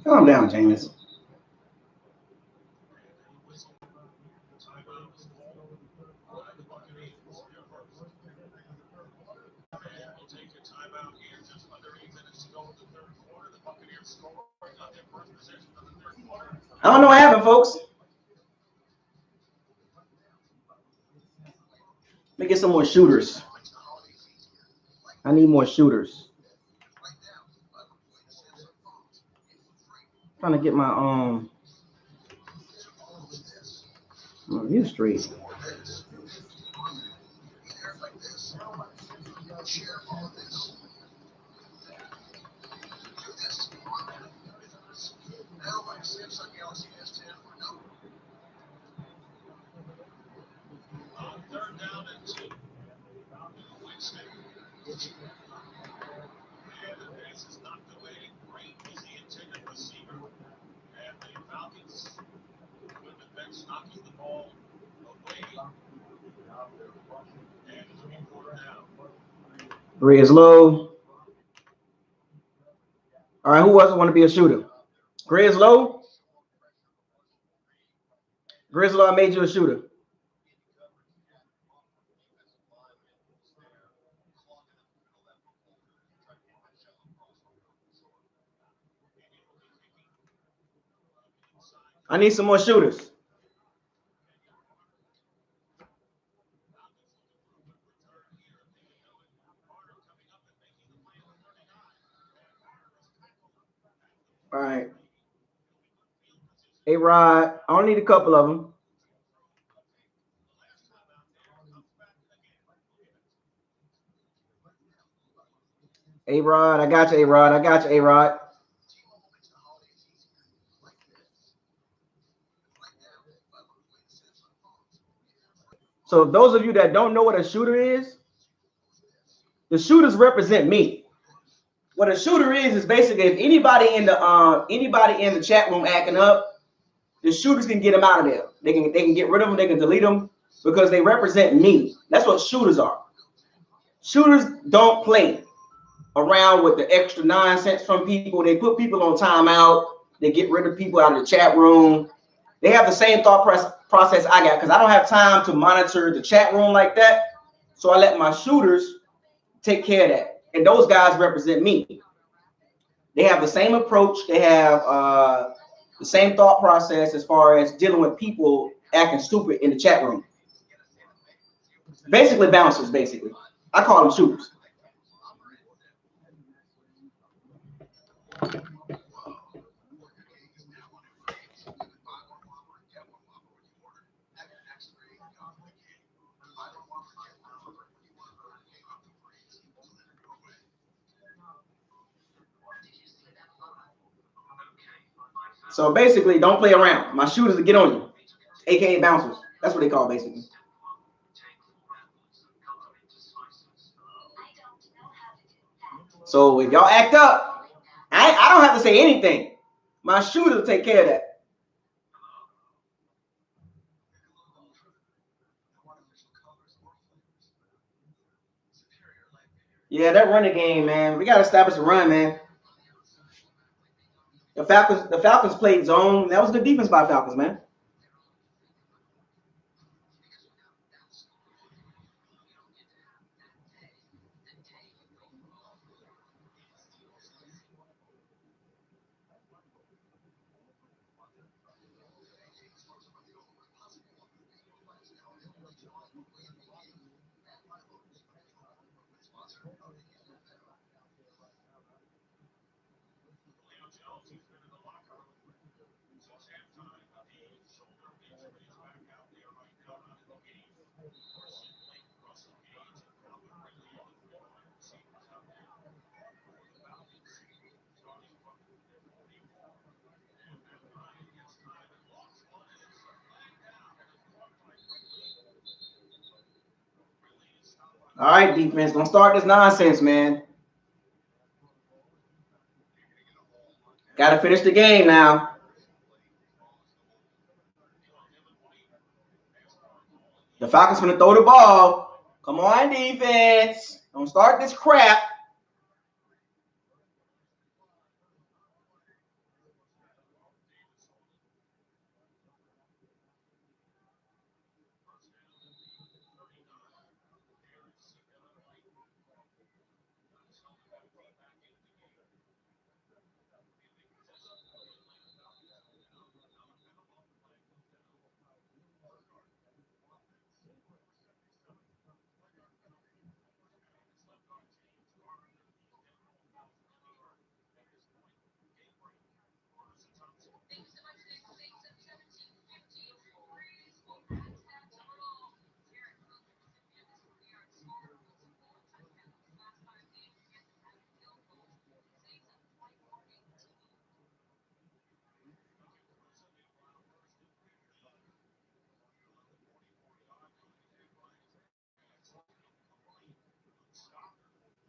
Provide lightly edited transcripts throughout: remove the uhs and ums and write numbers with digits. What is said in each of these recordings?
Calm down, James. I don't know what happened, folks. Let me get some more shooters. I need more shooters. I'm trying to get my view straight. Three is low. All right, who else want to be a shooter? Grislow? Grislow, I made you a shooter. I need some more shooters. All right. A-Rod, I only need a couple of them. A-Rod, I got you, A-Rod. I got you, A-Rod. So those of you that don't know what a shooter is, the shooters represent me. What a shooter is basically if anybody in the chat room acting up, the shooters can get them out of there. They can get rid of them. They can delete them because they represent me. That's what shooters are. Shooters don't play around with the extra nonsense from people. They put people on timeout. They get rid of people out of the chat room. They have the same thought process I got because I don't have time to monitor the chat room like that. So I let my shooters take care of that. And those guys represent me. They have the same approach. They have the same thought process as far as dealing with people acting stupid in the chat room. Basically bouncers, basically. I call them shooters. So basically, don't play around. My shooters will get on you, aka bouncers. That's what they call basically. So if y'all act up, I don't have to say anything. My shooter will take care of that. Yeah, that running game, man. We got to establish a run, man. The Falcons played zone. That was good defense by Falcons, man. All right, defense, don't start this nonsense, man. Got to finish the game now. The Falcons going to throw the ball. Come on, defense. Don't start this crap.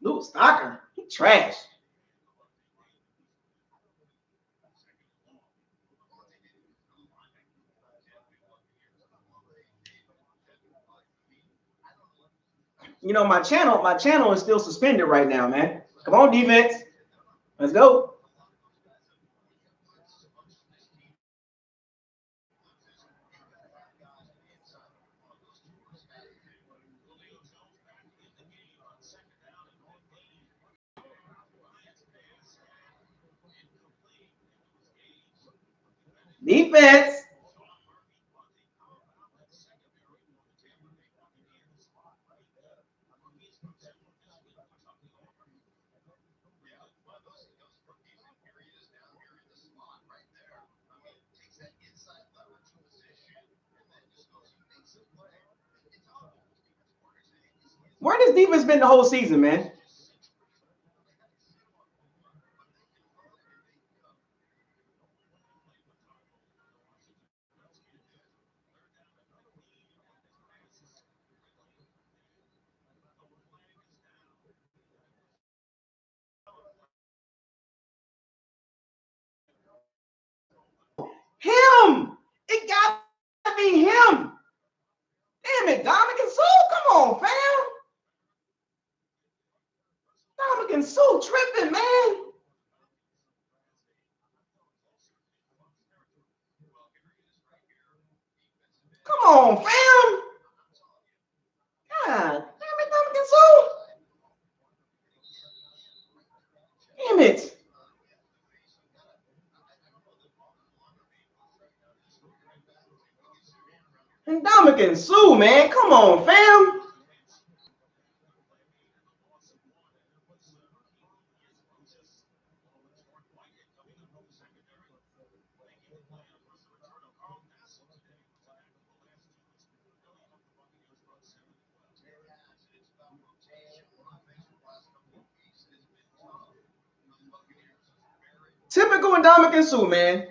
Luke Stocker, he trash. You know, my channel is still suspended right now, man. Come on, defense. Let's go. Defense. Where this defense been the whole season, man? Him. It gotta be him. Damn it, Dominican Sue. Come on, fam. Dominican Sue tripping, man. Come on, fam. God damn it, Dominican Sue. Damn it. And Dominican Sue, man. Come on, fam. Typical and Dominican Sue, man.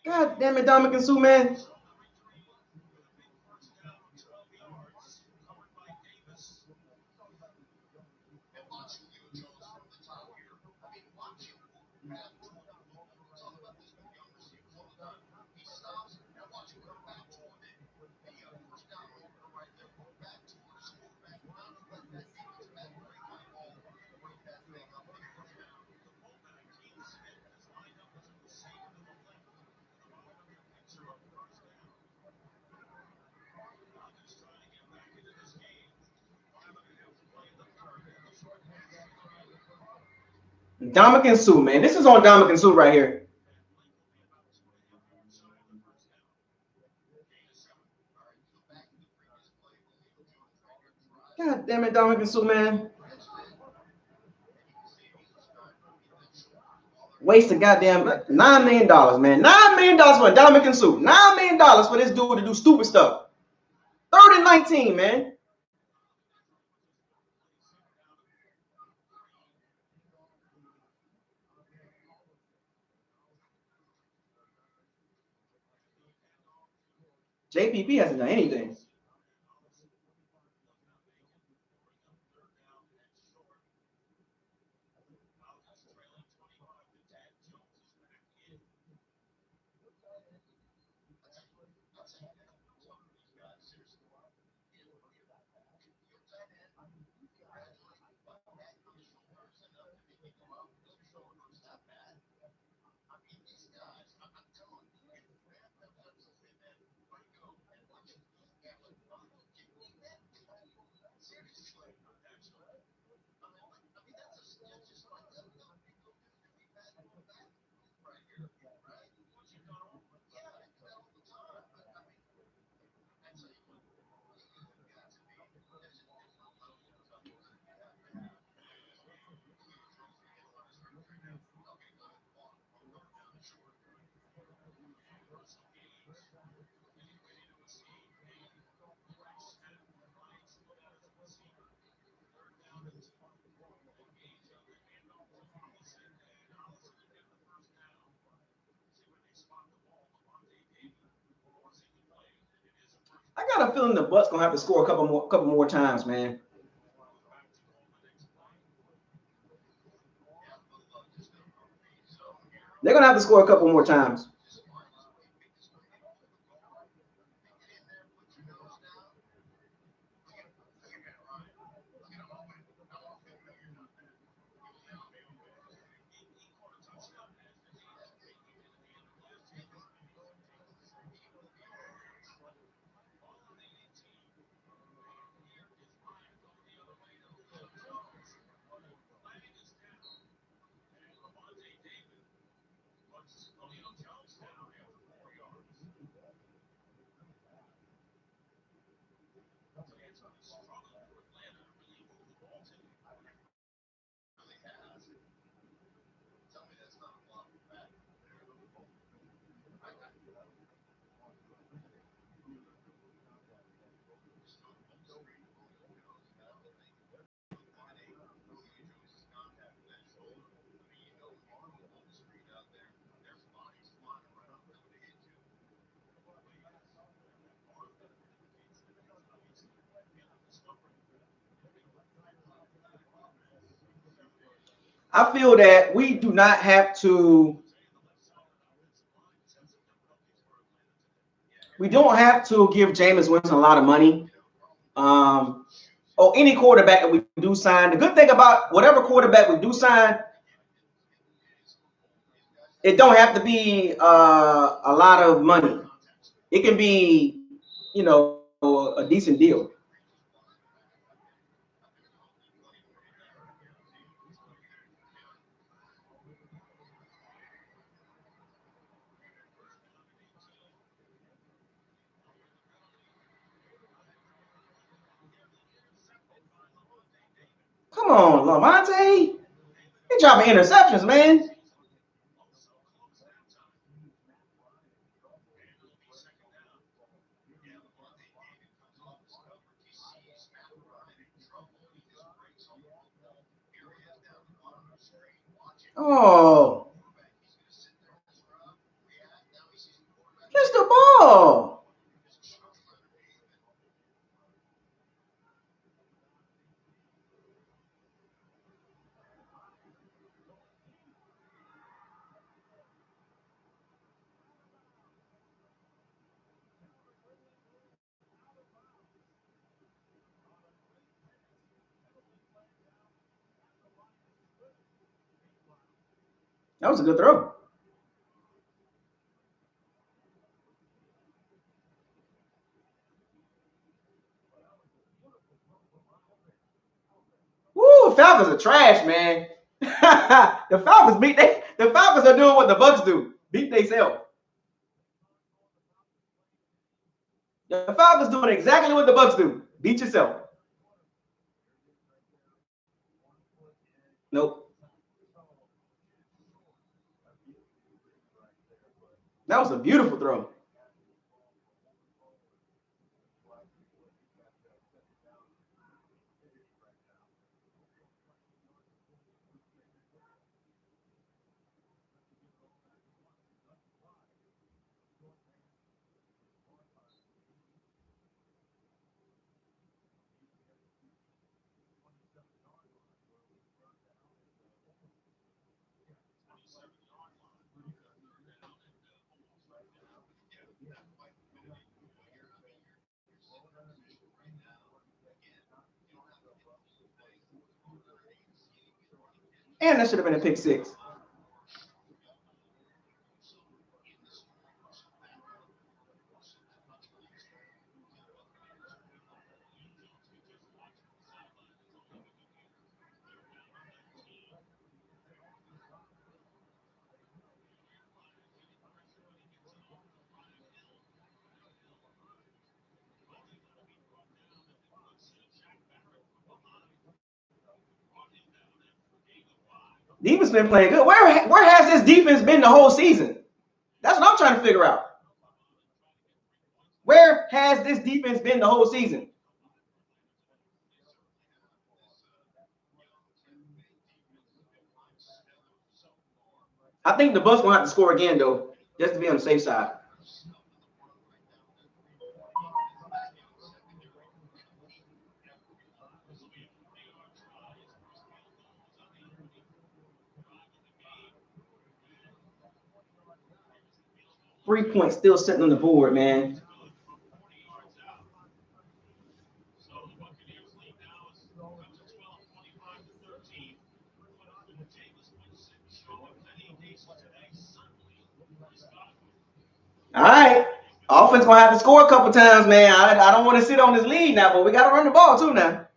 God damn it, Dominican Sue, man. Dominican Sue, man. This is on Dominican Sue right here. God damn it, Dominican Sue, man. Waste a goddamn $9 million, man. $9 million for Dominican Sue. $9 million for this dude to do stupid stuff. 3rd and 19, man. JPP hasn't done anything. got a feeling the Bucks gonna have to score a couple more times, man. They're gonna have to score a couple more times. I feel that we do not have to. We don't have to give Jameis Winston a lot of money. Or any quarterback that we do sign. The good thing about whatever quarterback we do sign, it don't have to be a lot of money. It can be, a decent deal. Come on, Lamonte. You're dropping interceptions, man. Oh, catch the ball. That was a good throw. Woo, Falcons are trash, man. The Falcons are doing what the Bucks do. Beat themselves. The Falcons doing exactly what the Bucks do. Beat yourself. Nope. That was a beautiful throw. And that should have been a pick six. Defense been playing good. Where has this defense been the whole season? That's what I'm trying to figure out. Where has this defense been the whole season? I think the Bucks gonna have to score again though, just to be on the safe side. 3 points still sitting on the board, man. All right. Offense gonna have to score a couple times, man. I don't want to sit on this lead now, but we got to run the ball too now.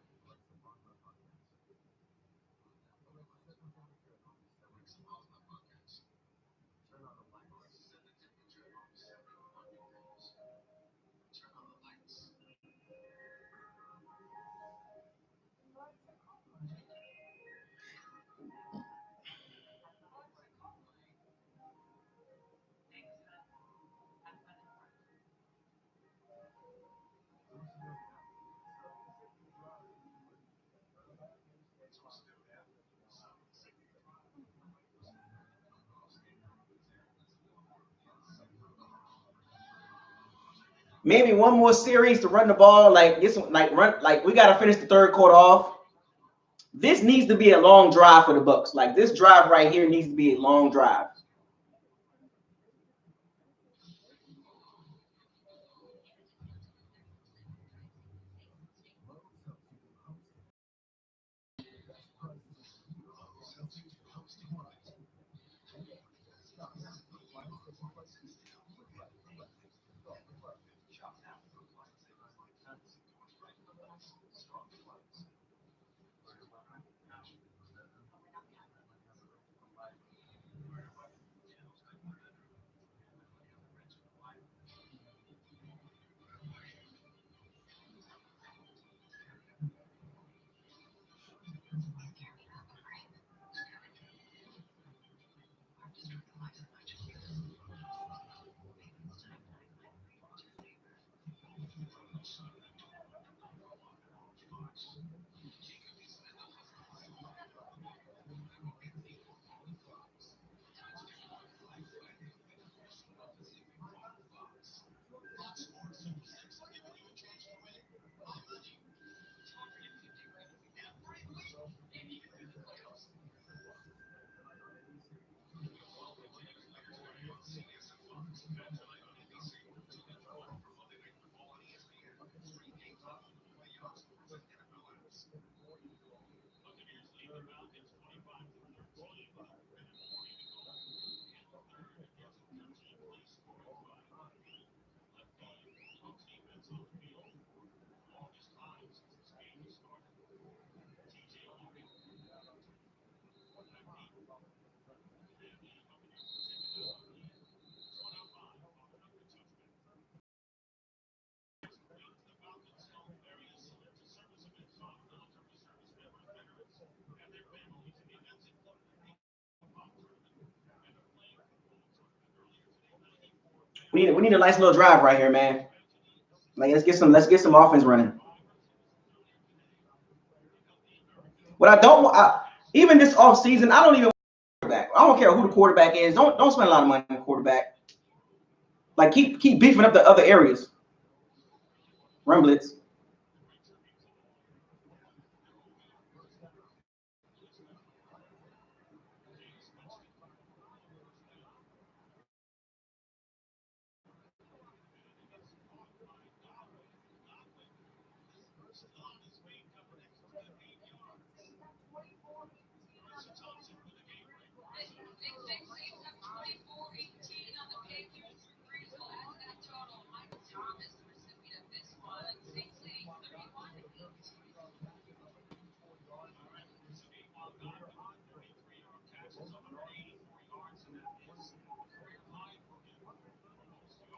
Maybe one more series to run the ball, like this, like we got to finish the third quarter off. This needs to be a long drive for the Bucs. Like this drive right here needs to be a long drive. We need a nice little drive right here, man. Like let's get some offense running. What I don't want, even this off season, I don't even want quarterback. I don't care who the quarterback is. Don't spend a lot of money on the quarterback. Like keep beefing up the other areas. Run blitz.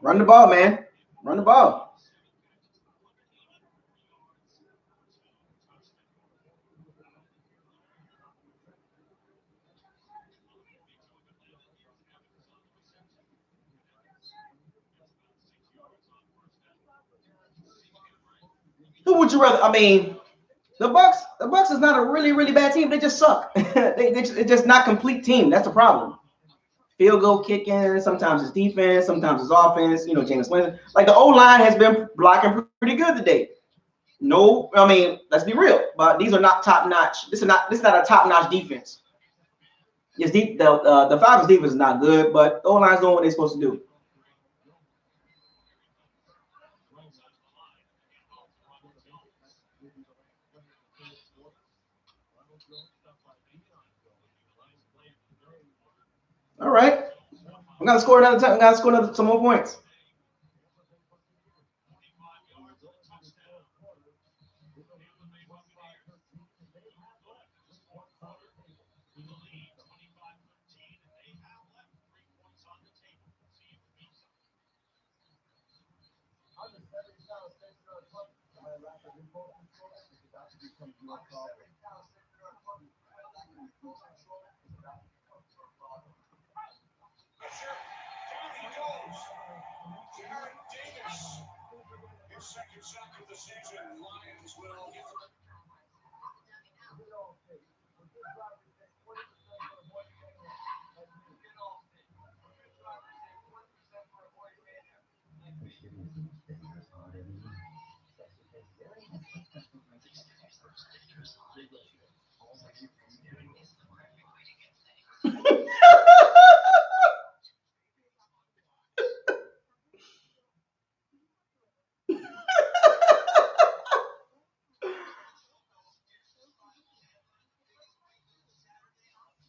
Run the ball, man. Run the ball. Who would you rather? I mean, the Bucs. The Bucs is not a really bad team. They just suck. It's just not complete team. That's the problem. Field goal kicking. Sometimes it's defense. Sometimes it's offense. You know, James Winston. Like the O line has been blocking pretty good today. No, I mean, let's be real. But these are not top notch. This is not a top notch defense. Yes, the Falcons defense is not good, but the O line's doing what they're supposed to do. All right. I'm gonna score another time. I'm gonna score some more points.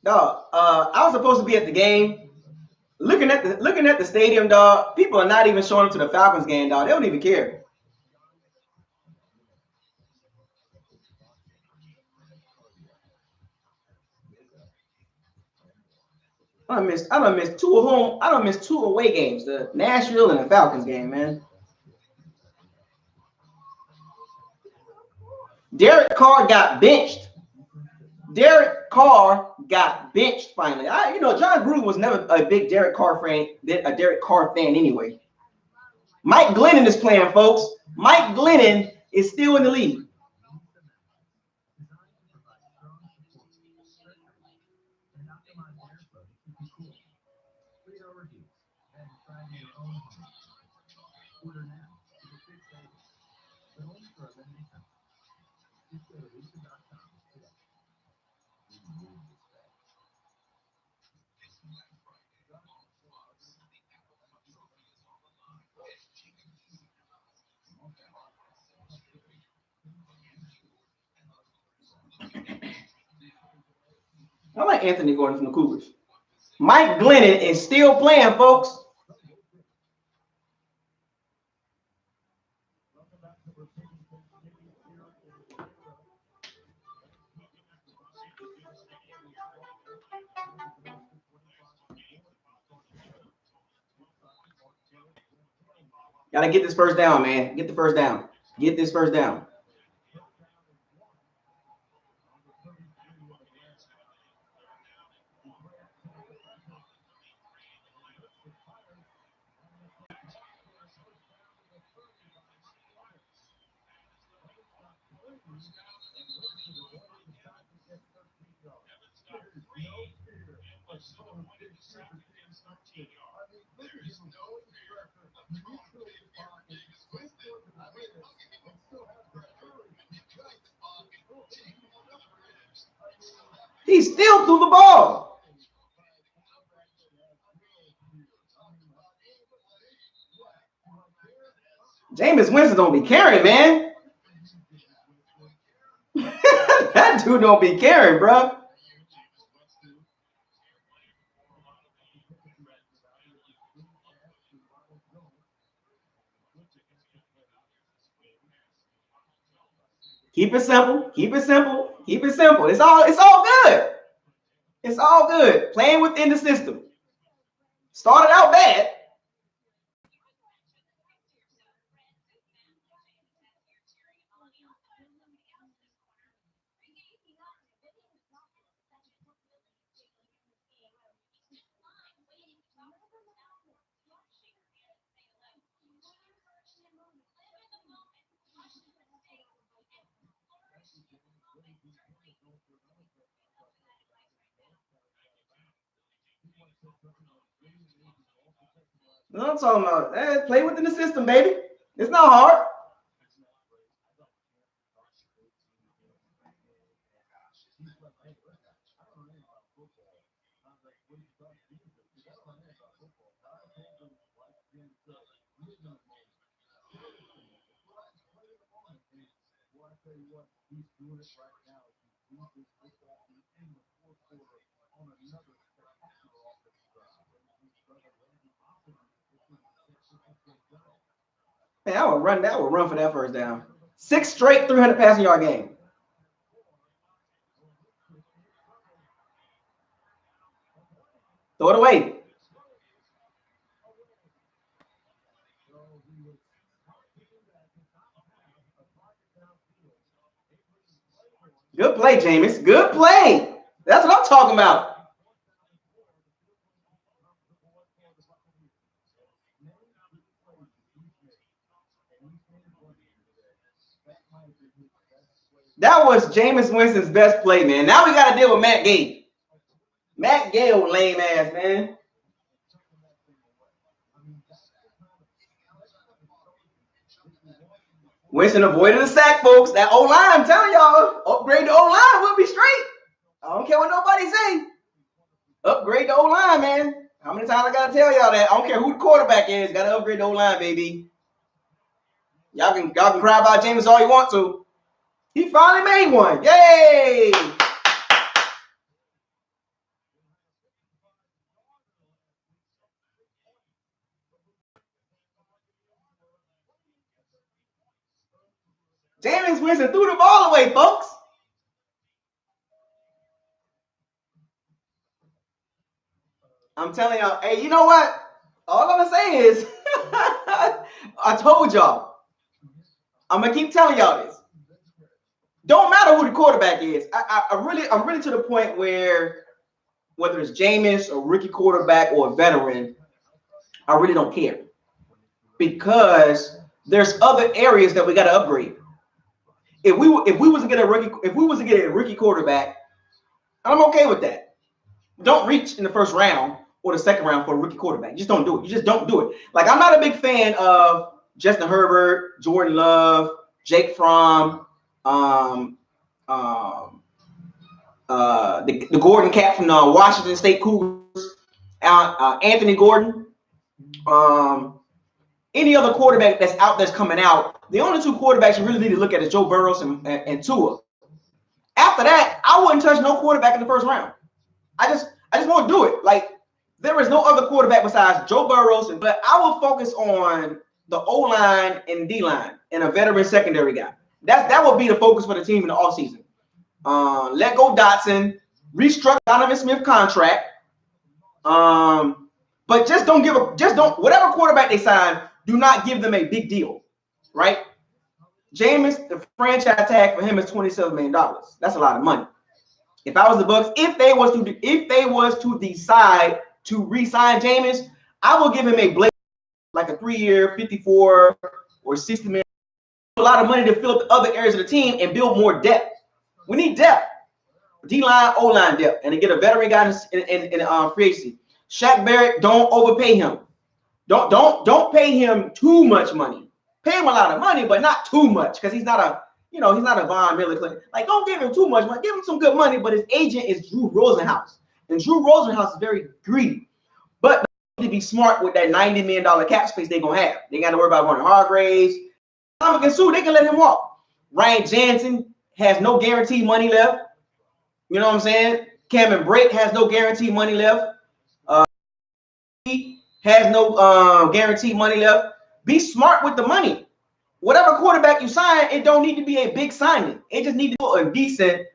Dog, I was supposed to be at the game. Looking at the stadium, dog. People are not even showing up to the Falcons game, dog. They don't even care. I done missed two home. I done missed two away games. The Nashville and the Falcons game, man. Derek Carr got benched. Derek Carr got benched finally. John Gruden was never a big Derek Carr fan anyway. Mike Glennon is playing, folks. Mike Glennon is still in the league. I like Anthony Gordon from the Cougars. Mike Glennon is still playing, folks. Gotta get this first down, man. Get the first down. Get this first down. He still threw the ball. Jameis Winston don't be carrying, man. That dude don't be carrying, bro. Keep it simple. Keep it simple. Keep it simple. It's all good. It's all good. Playing within the system. Started out bad. You know what I'm talking about? Play within the system, baby. It's not hard. Man, I would run for that first down. 6 straight 300 passing yard game. Throw it away. Good play, Jameis. Good play. That's what I'm talking about. That was Jameis Winston's best play, man. Now we got to deal with Matt Gay. Matt Gay, old lame ass, man. Winston avoided the sack, folks. That O-line, I'm telling y'all, upgrade the O-line, we'll be straight. I don't care what nobody say. Upgrade the O-line, man. How many times I got to tell y'all that? I don't care who the quarterback is. Got to upgrade the O-line, baby. Y'all can cry about Jameis all you want to. He finally made one. Yay! Jameis Winston threw the ball away, folks. I'm telling y'all, hey, you know what? All I'm gonna say is, I told y'all. I'm gonna keep telling y'all this. Don't matter who the quarterback is. I'm really to the point where whether it's Jameis or rookie quarterback or a veteran, I really don't care because there's other areas that we got to upgrade. If we was to get a rookie quarterback, I'm okay with that. Don't reach in the first round or the second round for a rookie quarterback. You just don't do it. You just don't do it. Like, I'm not a big fan of Justin Herbert, Jordan Love, Jake Fromm, the Gordon cat from the Washington State Cougars, Anthony Gordon, any other quarterback that's out that's coming out. The only 2 quarterbacks you really need to look at is Joe Burrow and Tua. After that, I wouldn't touch no quarterback in the first round. I just won't do it. Like, there is no other quarterback besides Joe Burrow, but I will focus on the O-line and D-line and a veteran secondary guy. That will be the focus for the team in the offseason. Let go Dotson, restructure Donovan Smith contract. But whatever quarterback they sign, do not give them a big deal, right? Jameis, the franchise tag for him is $27 million. That's a lot of money. If I was the Bucs, if they was to decide to re-sign Jameis, I will give him a Blake, like a 3-year, 54 or $60 million. A lot of money to fill up the other areas of the team and build more depth. We need depth, D-line, O-line depth, and to get a veteran guy in free agency. Shaq Barrett, don't overpay him. Don't pay him too much money. Pay him a lot of money, but not too much, because he's not a Von Miller. Like, don't give him too much money. Give him some good money, but his agent is Drew Rosenhaus. And Drew Rosenhaus is very greedy. But they need to be smart with that $90 million cap space they're going to have. They got to worry about Warren Hargraves. Sue, they can let him walk. Ryan Jansen has no guaranteed money left. You know what I'm saying? Cameron Brake has no guaranteed money left. Has no guaranteed money left. Be smart with the money. Whatever quarterback you sign, it don't need to be a big signing. It just needs to be a decent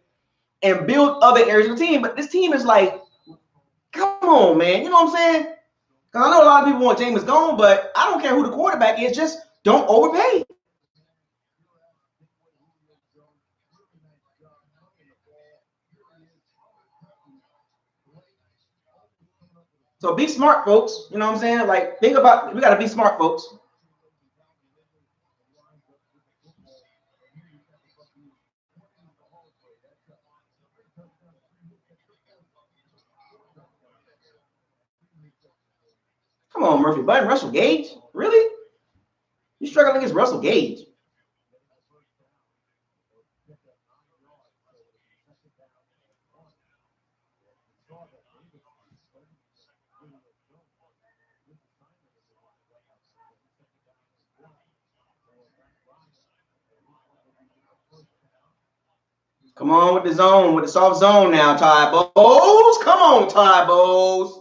and build other areas of the team. But this team is like, come on, man. You know what I'm saying? Because I know a lot of people want Jameis gone, but I don't care who the quarterback is. Just don't overpay. So be smart, folks. You know what I'm saying? Like, think about, we got to be smart, folks. Come on, Murphy Button. Russell Gage? Really? You struggling against Russell Gage? Come on with the zone, with the soft zone now, Ty Bowles. Come on, Ty Bowles.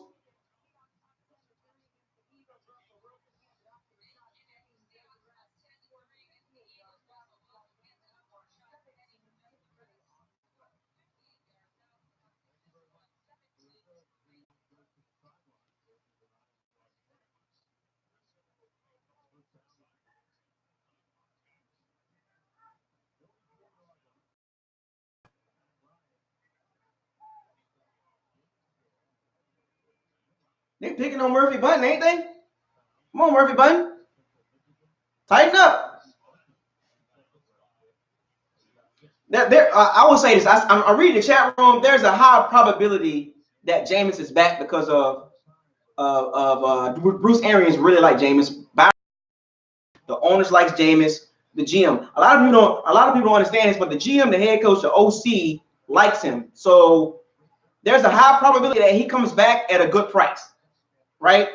picking on Murphy Button, ain't they? Come on, Murphy Button. Tighten up. I will say this. I'm reading the chat room. There's a high probability that Jameis is back because of Bruce Arians really like Jameis. The owners likes Jameis. The GM. A lot of people don't understand this, but the GM, the head coach, the OC likes him. So there's a high probability that he comes back at a good price, right?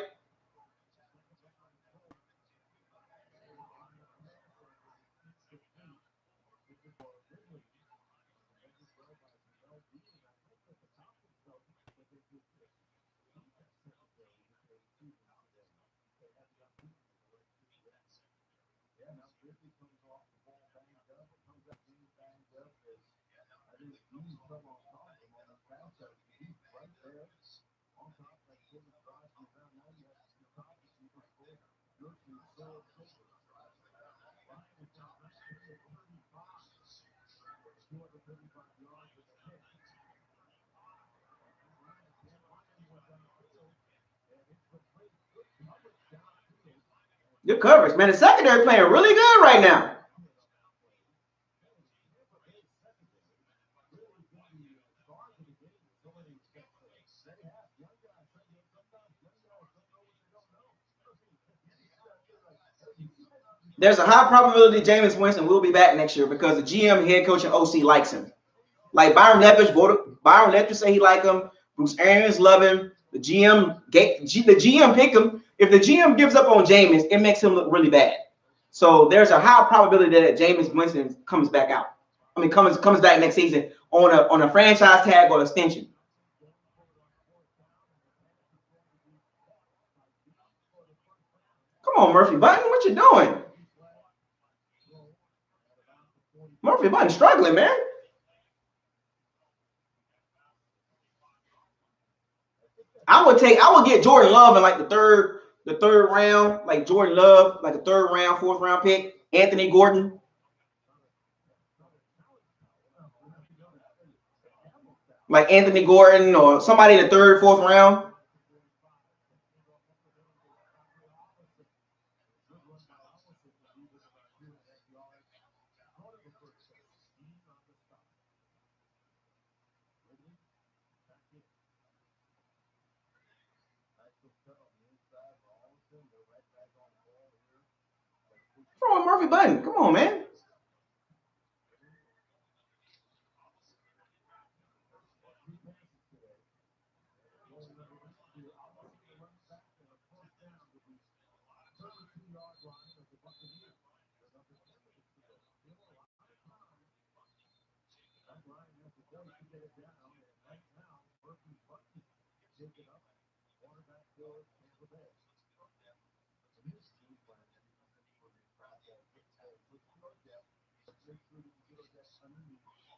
Good coverage, man. The secondary playing really good right now. There's a high probability Jameis Winston will be back next year because the GM, head coach, and OC likes him. Like Byron Leftwich say he like him. Bruce Arians love him. The GM picked him. If the GM gives up on Jameis, it makes him look really bad. So there's a high probability that Jameis Winston comes back out. I mean, comes back next season on a franchise tag or extension. Come on, Murphy Button, what you doing? Murphy Button struggling, man. I would get Jordan Love in like the third round, like Jordan Love, like a third round, fourth round pick. Anthony Gordon. Like Anthony Gordon or somebody in the third, fourth round. Throw Murphy Button. Come on, man.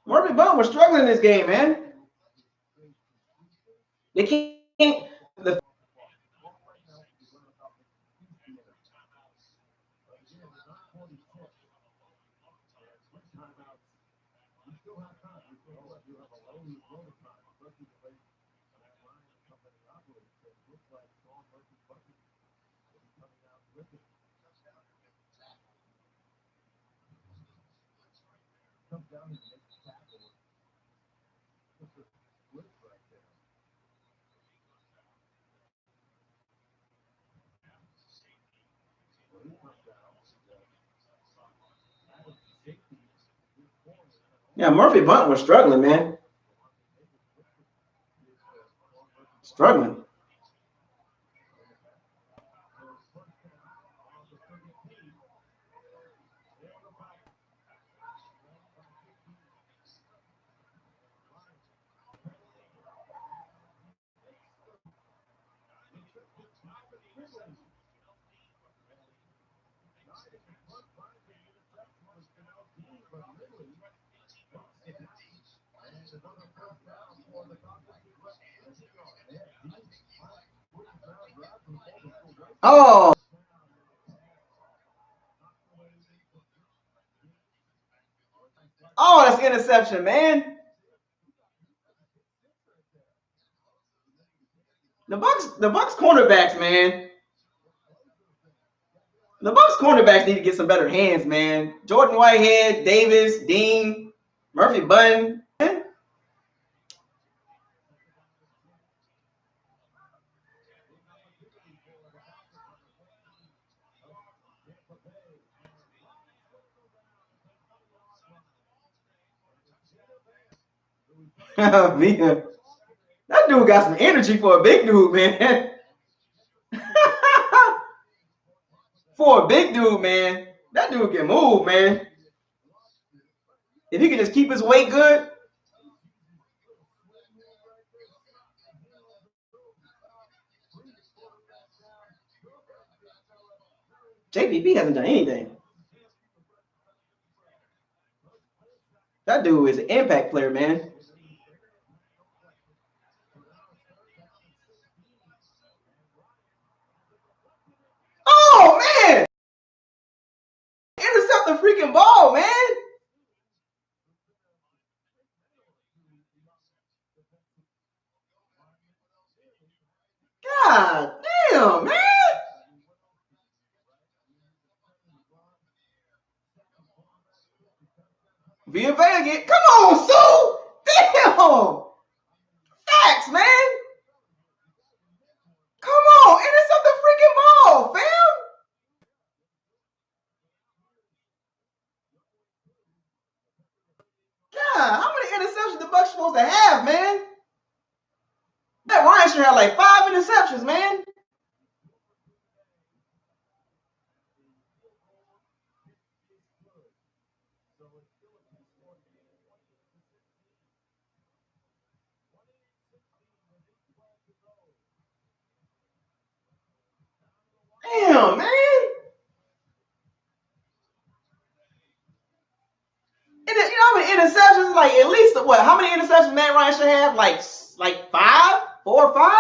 Murphy Button was struggling in this game, man. They can't. Yeah, Murphy Button was struggling, man. Struggling. Oh. Oh, that's interception, man. The Bucks cornerbacks, man. The Bucks cornerbacks need to get some better hands, man. Jordan Whitehead, Davis, Dean, Murphy Button. That dude got some energy for a big dude, man. For a big dude, man. That dude can move, man. If he can just keep his weight good. JPP hasn't done anything. That dude is an impact player, man. Oh, man. Intercept the freaking ball, man. God damn, man. Via Vega get. Come on, Sue. Damn. Facts, man. Come on. Intercept the freaking ball, fam. God, how many interceptions the Bucks supposed to have, man? That Ryan should have like 5 interceptions, man. Damn, man. And then, you know how many interceptions? Like at least what? How many interceptions Matt Ryan should have? Like 5, 4 or 5.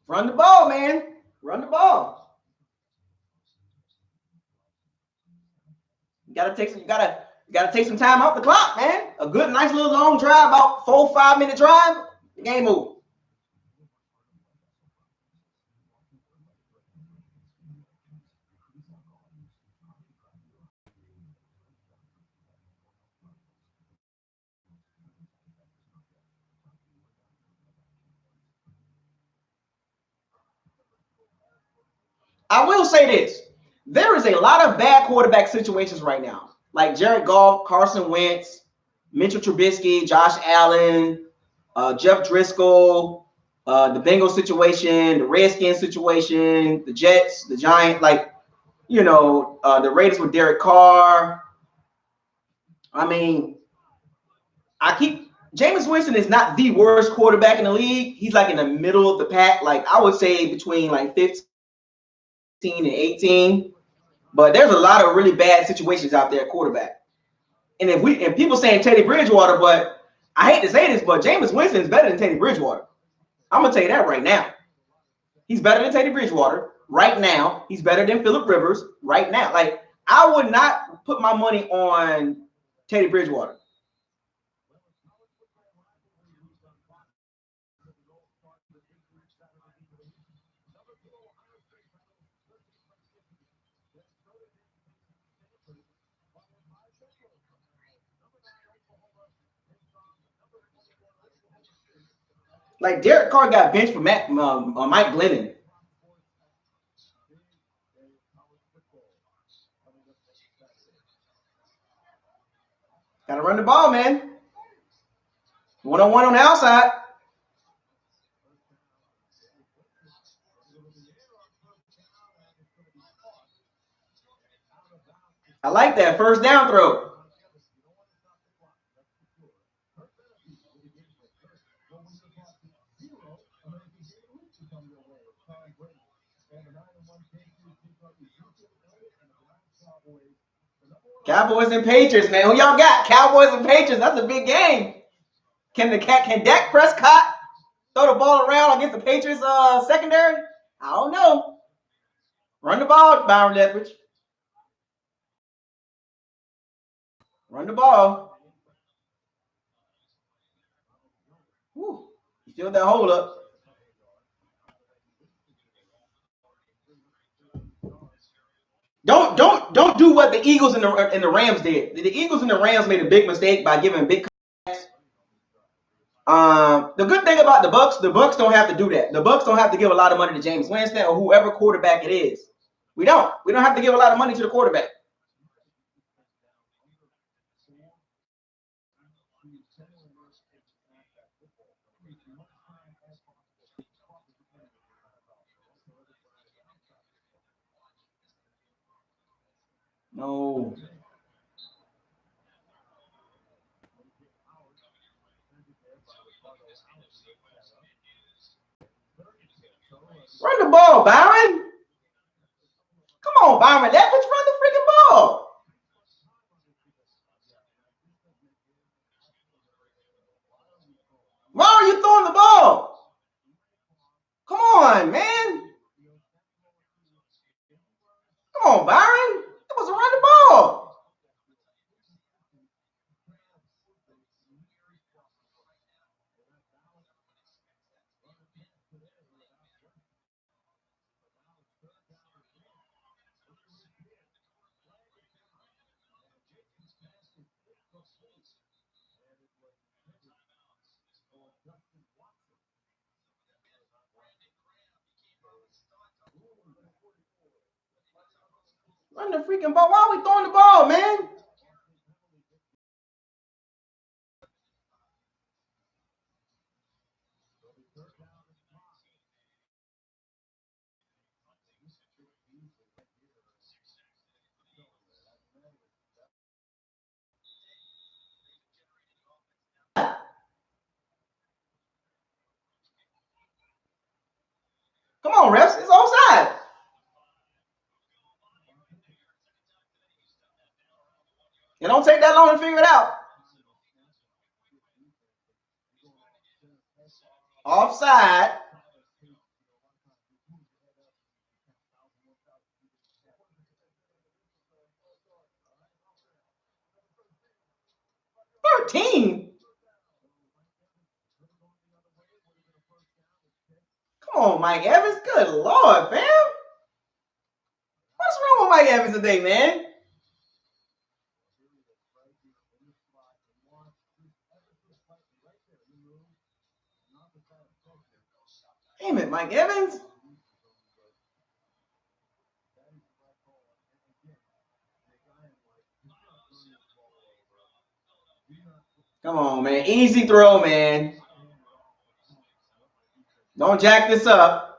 Run the ball, man. Run the ball. You gotta take some time off the clock, man. A good, nice little long drive, about 4 or 5 minute drive. The game over. I will say this. There is a lot of bad quarterback situations right now. Like Jared Goff, Carson Wentz, Mitchell Trubisky, Josh Allen, Jeff Driscoll, the Bengals situation, the Redskins situation, the Jets, the Giants, the Raiders with Derek Carr. I mean, Jameis Winston is not the worst quarterback in the league. He's like in the middle of the pack. Like I would say between like 15 and 18. But there's a lot of really bad situations out there at quarterback. And people saying Teddy Bridgewater, but I hate to say this, but Jameis Winston is better than Teddy Bridgewater. I'm gonna tell you that right now. He's better than Teddy Bridgewater right now. He's better than Phillip Rivers right now. Like I would not put my money on Teddy Bridgewater. Like Derek Carr got benched for Mike Glennon. Got to run the ball, man. One-on-one on the outside. I like that first down throw. Cowboys and Patriots, man. Who y'all got? Cowboys and Patriots. That's a big game. Can Dak Prescott throw the ball around against the Patriots secondary? I don't know. Run the ball, Byron Leftwich. Run the ball. Whew. He filled that hole up. Don't do what the Eagles and the Rams did. The Eagles and the Rams made a big mistake by giving big. The good thing about the Bucs don't have to do that. The Bucs don't have to give a lot of money to James Winston or whoever quarterback it is. We don't have to give a lot of money to the quarterback. No. Run the ball, Byron. Come on, Byron. Let's run the freaking ball. Why are you throwing the ball? Come on, man. Come on, Byron. It was a run the ball. Run the freaking ball. Why are we throwing the ball, man? Come on, refs. It's offside. It don't take that long to figure it out. Offside. $13. Come on, Mike Evans. Good Lord, fam. What's wrong with Mike Evans today, man? Damn it, Mike Evans. Come on, man. Easy throw, man. Don't jack this up.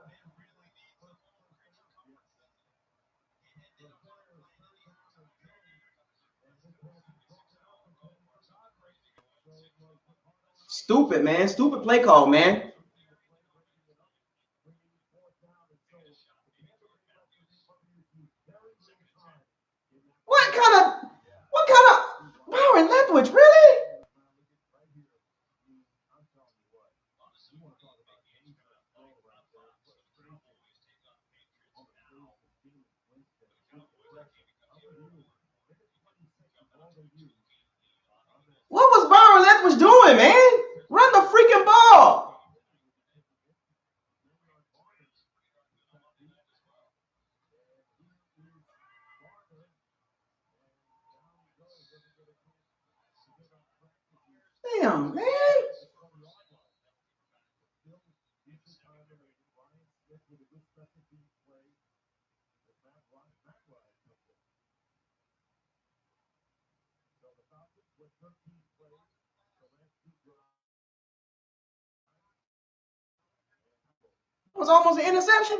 Stupid, man. Stupid play call, man. What kind of Byron Leftwich, really? What was Byron Leftwich doing, man? Run the freaking ball. Damn, man. It was almost an interception.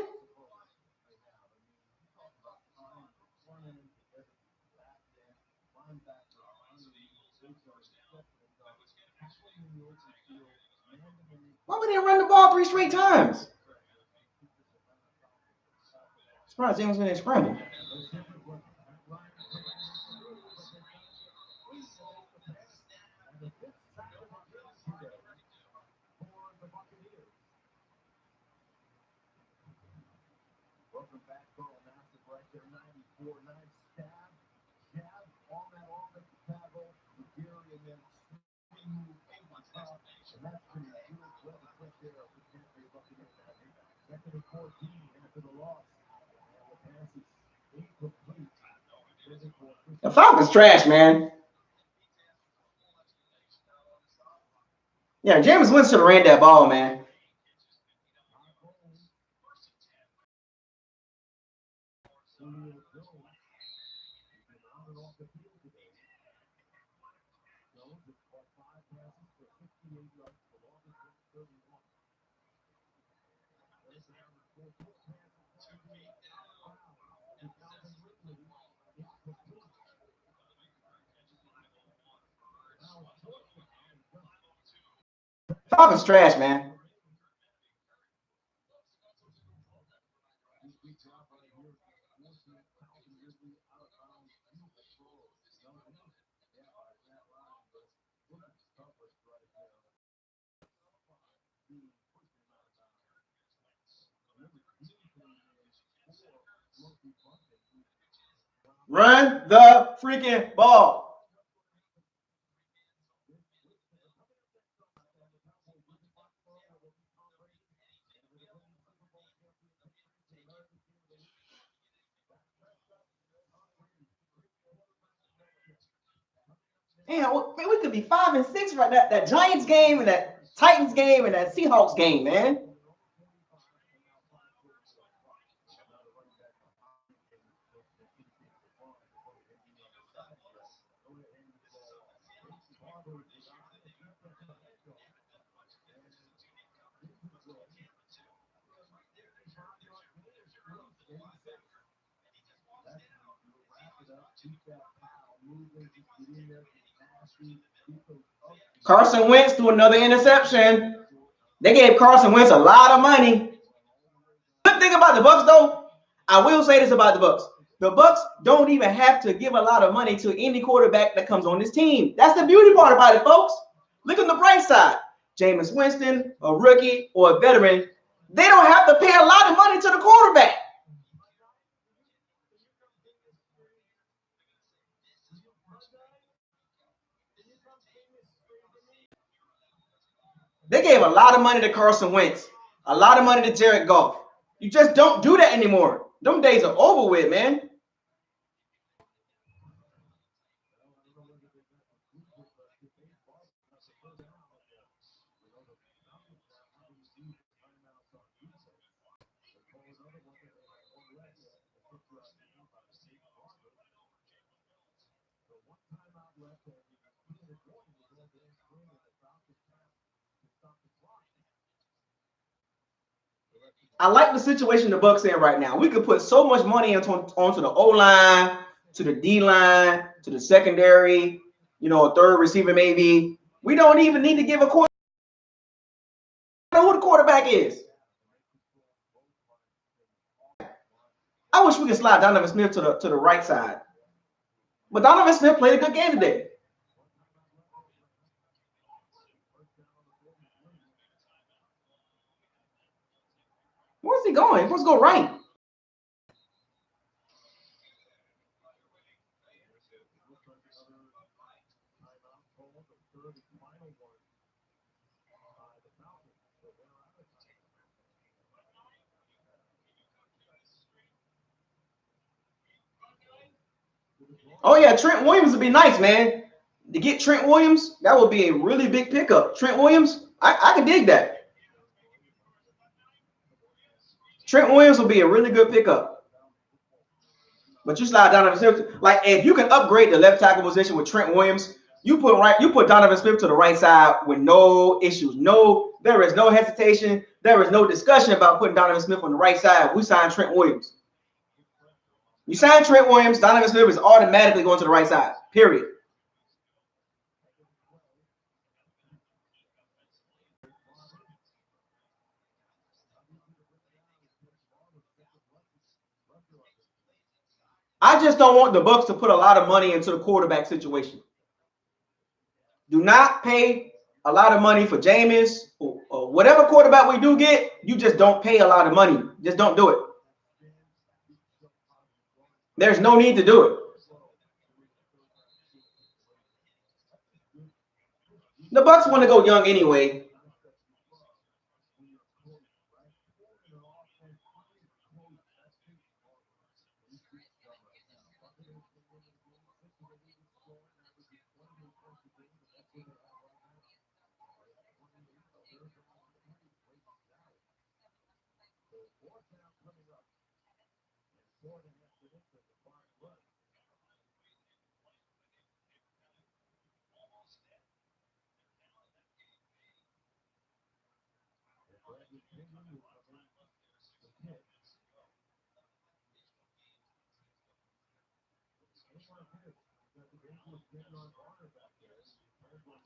Why would they run the ball 3 straight times? Surprised James didn't scramble. The Falcons trash, man. Yeah, James Winston ran that ball, man. Falcons trash, man. Run the freaking ball. Damn, man, we could be 5-6 right now. That Giants game and that Titans game and that Seahawks game, man. Carson Wentz threw another interception. They gave Carson Wentz a lot of money. Good thing about the Bucs, though, I will say this about the Bucs. The Bucs don't even have to give a lot of money to any quarterback that comes on this team. That's the beauty part about it, folks. Look on the bright side. Jameis Winston, a rookie or a veteran, they don't have to pay a lot of money to the quarterback. They gave a lot of money to Carson Wentz, a lot of money to Jared Goff. You just don't do that anymore. Them days are over with, man. I like the situation the Bucs in right now. We could put so much money onto the O line, to the D line, to the secondary, a third receiver maybe. We don't even need to give a quarterback who the quarterback is. I wish we could slide Donovan Smith to the right side. But Donovan Smith played a good game today. Where's he going? He's supposed to go right. Oh, yeah, Trent Williams would be nice, man. to get Trent Williams, that would be a really big pickup. Trent Williams, I can dig that. Trent Williams will be a really good pickup. But you slide Donovan Smith, like if you can upgrade the left tackle position with Trent Williams, you put Donovan Smith to the right side with no issues. There is no hesitation. There is no discussion about putting Donovan Smith on the right side. We signed Trent Williams. You sign Trent Williams, Donovan Smith is automatically going to the right side. Period. I just don't want the Bucs to put a lot of money into the quarterback situation. Do not pay a lot of money for Jameis or whatever quarterback we do get. You just don't pay a lot of money. Just don't do it. There's no need to do it. The Bucs want to go young anyway.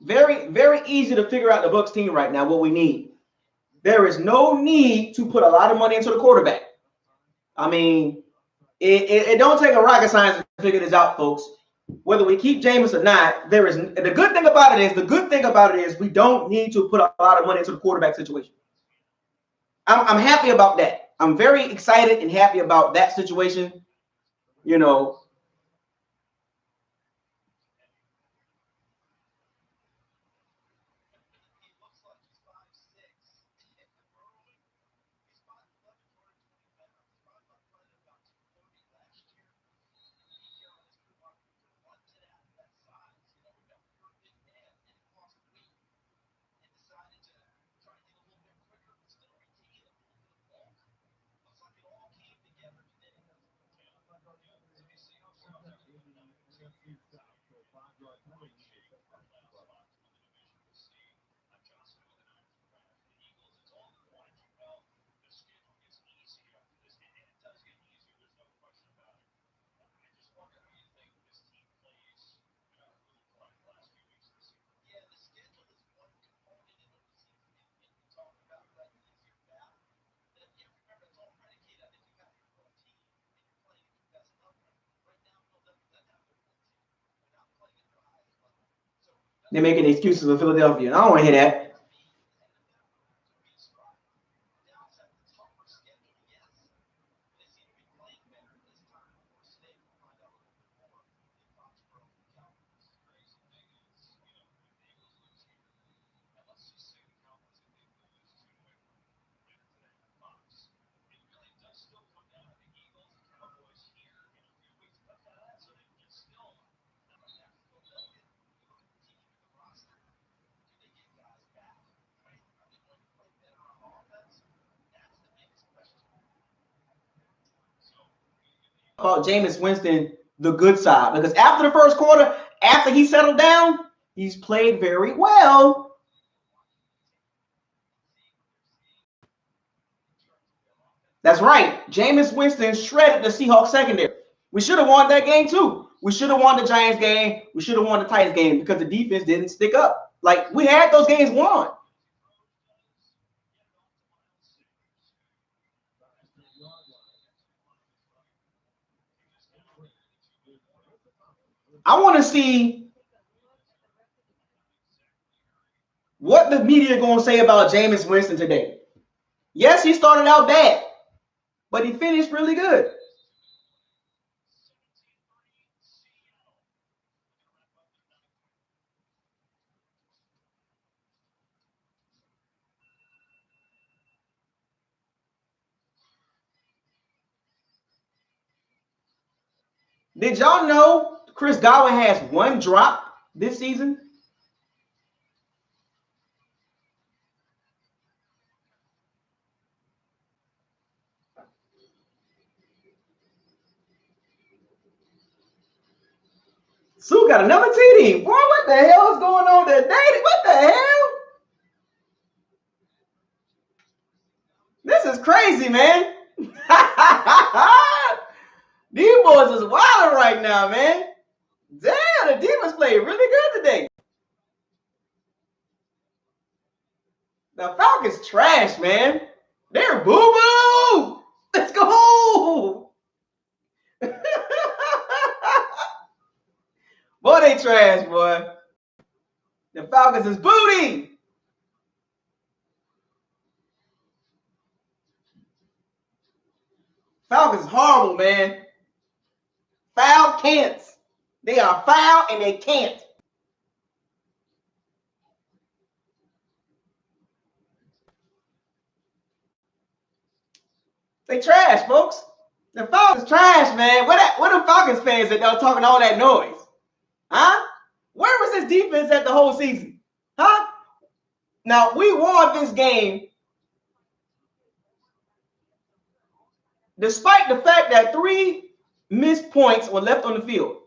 Very, very easy to figure out the Bucs team right now, what we need. There is no need to put a lot of money into the quarterback. I mean, it don't take a rocket science to figure this out, folks. Whether we keep Jameis or not, the good thing about it is we don't need to put a lot of money into the quarterback situation. I'm happy about that. I'm very excited and happy about that situation. You know, they're making excuses for Philadelphia. I don't want to hear that. About Jameis Winston, the good side, because after the first quarter, after he settled down, he's played very well. That's right. Jameis Winston shredded the Seahawks secondary. We should have won that game too. We should have won the Giants game. We should have won the Titans game because the defense didn't stick up. Like, we had those games won. I want to see what the media going to say about Jameis Winston today. Yes, he started out bad, but he finished really good. Did y'all know Chris Godwin has one drop this season? Sue got another TD. Boy, what the hell is going on today? What the hell? This is crazy, man. These boys is wilding right now, man. Damn, the defense played really good today. The Falcons trash, man. They're boo-boo. Let's go. Boy, they trash, boy. The Falcons is booty. Falcons horrible, man. Foul can't. They are foul and they can't. They trash, folks. The Falcons trash, man. What the Falcons fans that are talking all that noise? Huh? Where was this defense at the whole season? Huh? Now, we won this game despite the fact that 3 missed points were left on the field.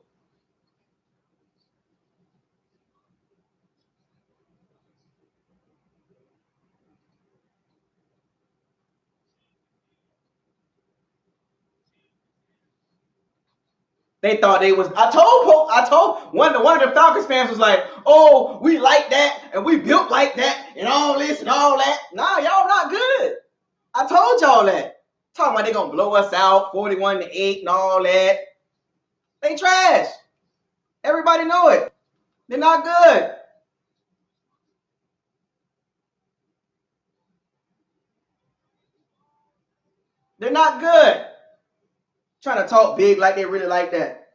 They thought they was. I told one of the Falcons fans was like, "Oh, we like that and we built like that and all this and all that." Nah, y'all not good. I told y'all that. Talking about they gonna blow us out 41-8 and all that. They trash. Everybody know it. They're not good. They're not good. Trying to talk big like they really like that.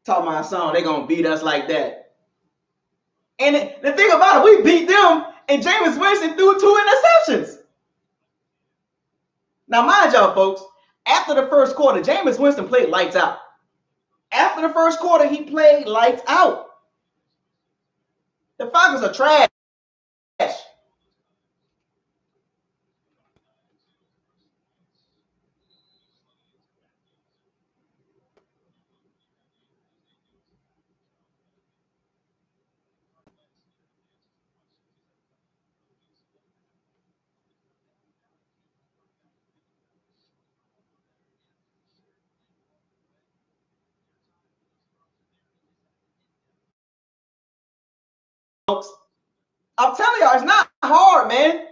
Talking my song, they gonna beat us like that. And the thing about it, we beat them, and Jameis Winston threw 2 interceptions. Now, mind y'all, folks, after the first quarter, Jameis Winston played lights out. After the first quarter, he played lights out. The Falcons are trash. Folks, I'm telling y'all, it's not hard, man.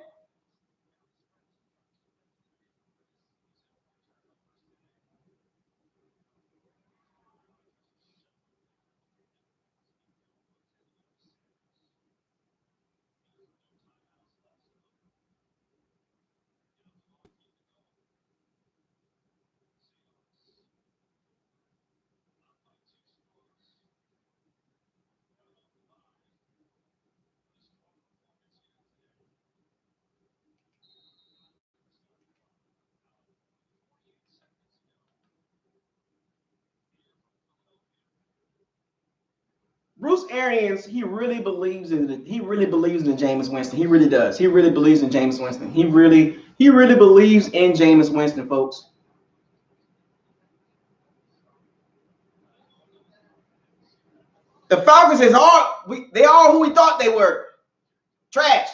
Bruce Arians, he really believes in Jameis Winston. He really does. He really believes in Jameis Winston. He really believes in Jameis Winston, folks. The Falcons is they are who we thought they were. Trash.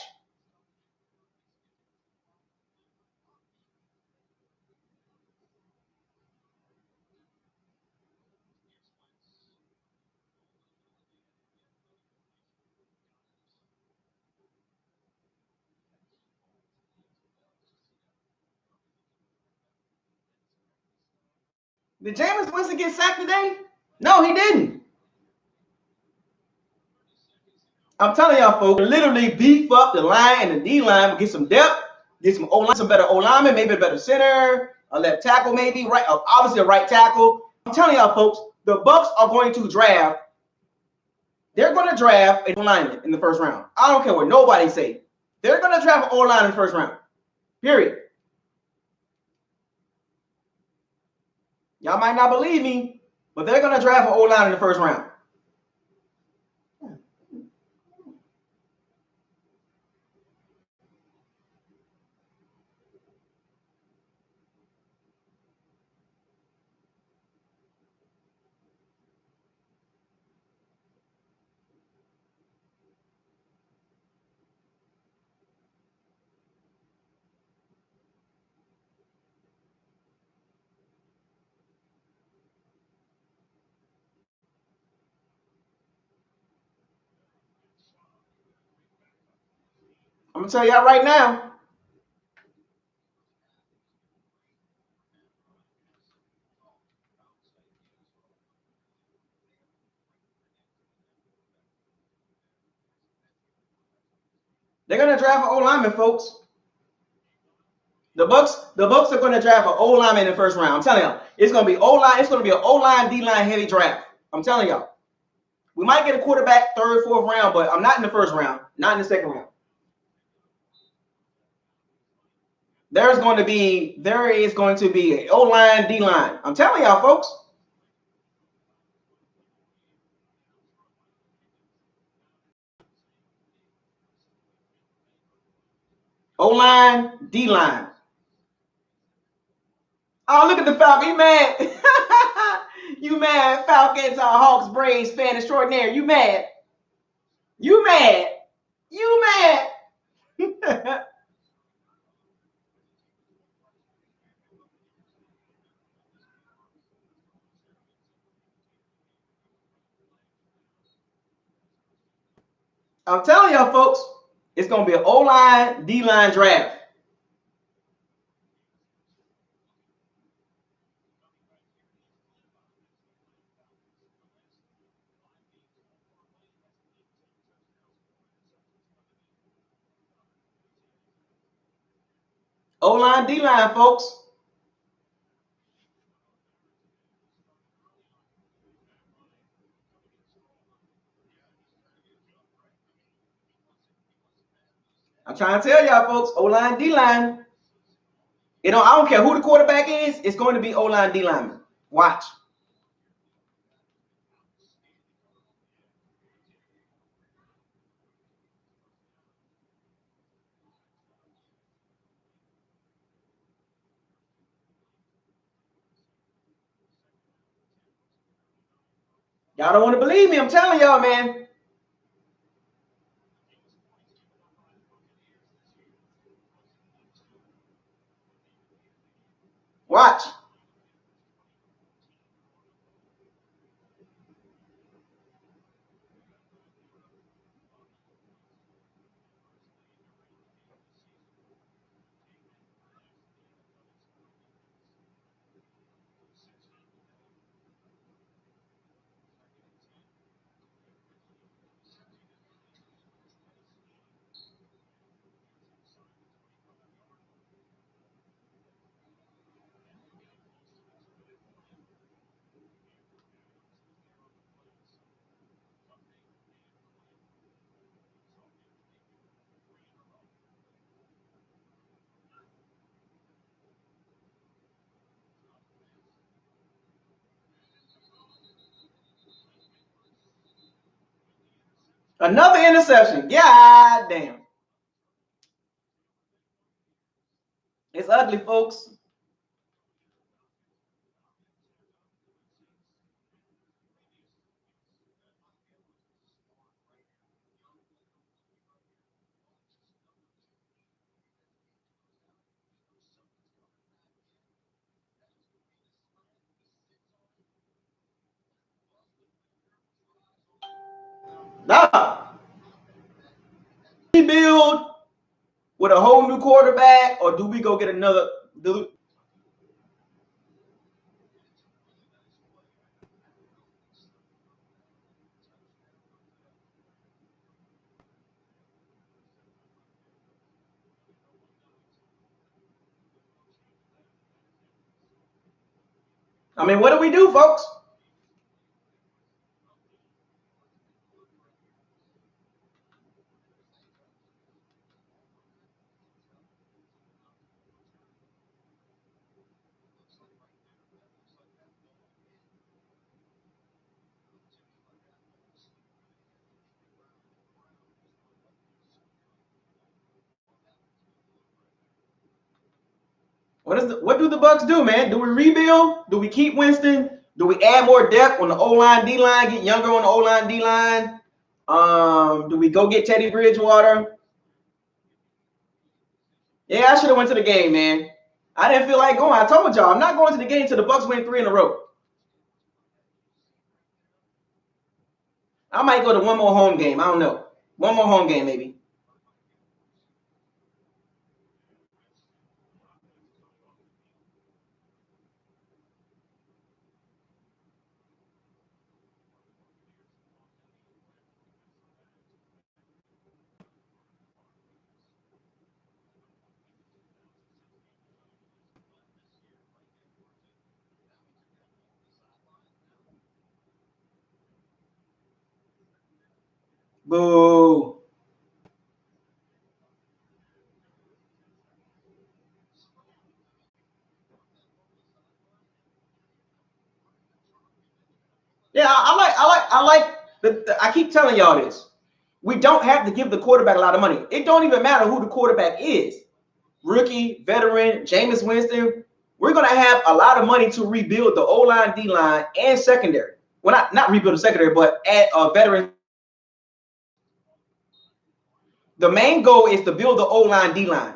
Did Jameis Winston get sacked today? No, he didn't. I'm telling y'all, folks, literally beef up the line and the D line, get some depth, get some O-line, some better O-linemen, maybe a better center, a left tackle, maybe, right, obviously a right tackle. I'm telling y'all, folks, the Bucs are going to draft. They're going to draft an O-lineman in the first round. I don't care what nobody say. They're going to draft an O-line in the first round. Period. Y'all might not believe me, but they're going to draft an O-line in the first round. I'm going to tell y'all right now. They're going to draft an O-lineman, folks. The Bucks are going to draft an O-lineman in the first round. I'm telling y'all. It's going to be O-line. It's going to be an O-line, D-line heavy draft. I'm telling y'all. We might get a quarterback third, fourth round, but I'm not in the first round. Not in the second round. There is going to be an O-line, D-line. I'm telling y'all, folks. O-line, D-line. Oh, look at the Falcons. You mad? You mad? Falcons, Hawks, Braves, fan extraordinaire. You mad? You mad? You mad? I'm telling y'all, folks, it's going to be an O-line, D-line draft. O-line, D-line, folks. I'm trying to tell y'all, folks, O-line, D-line. I don't care who the quarterback is, it's going to be O-line, D-lineman. Watch. Y'all don't want to believe me. I'm telling y'all, man. Watch. Another interception. God damn. It's ugly, folks. Nah. Rebuild with a whole new quarterback, or do we go get another? I mean, what do we do, folks? What do the Bucs do, man? Do we rebuild? Do we keep Winston? Do we add more depth on the O-line, D-line, get younger on the O-line, D-line? Do we go get Teddy Bridgewater? Yeah, I should have went to the game, man. I didn't feel like going. I told y'all I'm not going to the game till the Bucs win 3 in a row. I might go to one more home game. I don't know. One more home game, maybe. Boo. Yeah, I keep telling y'all this. We don't have to give the quarterback a lot of money. It don't even matter who the quarterback is. Rookie, veteran, Jameis Winston. We're going to have a lot of money to rebuild the O-line, D-line, and secondary. Well, not rebuild the secondary, but add a veteran. The main goal is to build the O-line, D-line.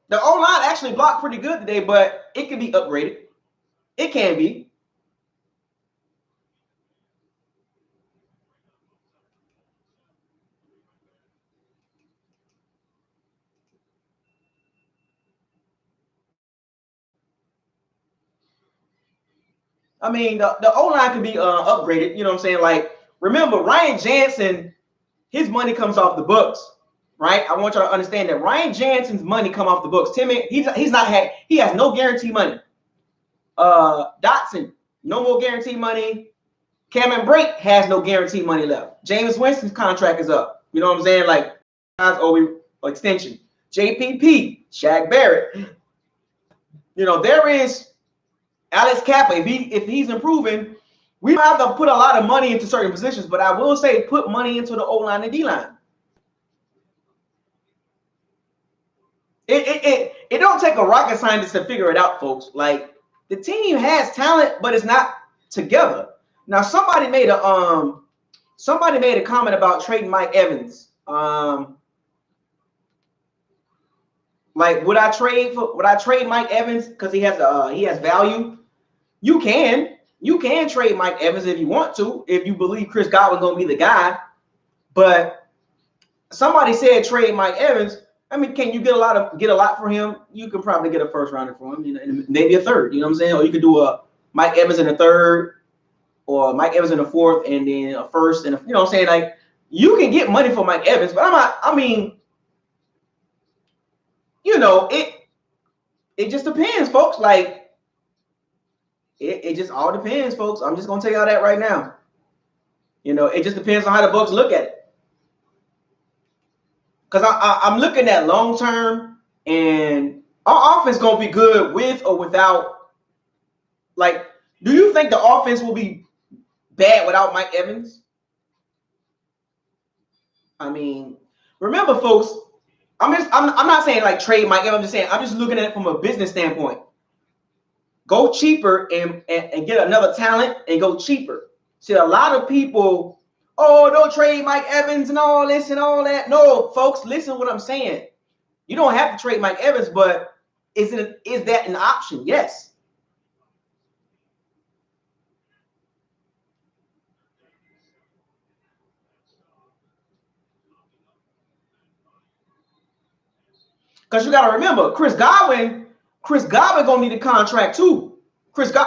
The O-line actually blocked pretty good today, but it can be upgraded. It can be. I mean, the O-line can be upgraded. You know what I'm saying? Like, remember, Ryan Jansen, his money comes off the books, right? I want y'all to understand that Ryan Jansen's money come off the books. Timmy, he has no guarantee money. Dotson, no more guarantee money. Cameron Brake has no guarantee money left. Jameis Winston's contract is up. You know what I'm saying? Like, guys owe extension. JPP, Shaq Barrett. You know, there is Alex Kappa. If he's improving, we don't have to put a lot of money into certain positions, but I will say put money into the O-line and D-line. It don't take a rocket scientist to figure it out, folks. Like, the team has talent, but it's not together. Now, somebody made a comment about trading Mike Evans. Like, would I trade Mike Evans because he has value? You can trade Mike Evans if you want to, if you believe Chris Godwin's gonna be the guy. But somebody said trade Mike Evans. I mean, can you get a lot for him? You can probably get a first rounder for him, you know, and maybe a third. You know what I'm saying? Or you could do a Mike Evans in a third, or Mike Evans in a fourth, and then a first, and you know what I'm saying? Like, you can get money for Mike Evans, but I mean, you know, it just depends, folks. Like, it just all depends, folks. I'm just gonna tell y'all that right now. You know, it just depends on how the Bucs look at it. Because I'm looking at long term, and our offense gonna be good with or without. Like, do you think the offense will be bad without Mike Evans? I mean, remember, folks. I'm not saying like trade Mike Evans. I'm just looking at it from a business standpoint. Go cheaper and get another talent and go cheaper. See, a lot of people, oh, don't trade Mike Evans and all this and all that. No, folks, listen to what I'm saying. You don't have to trade Mike Evans, but is that an option? Yes. Because you got to remember, Chris Godwin gonna need a contract too.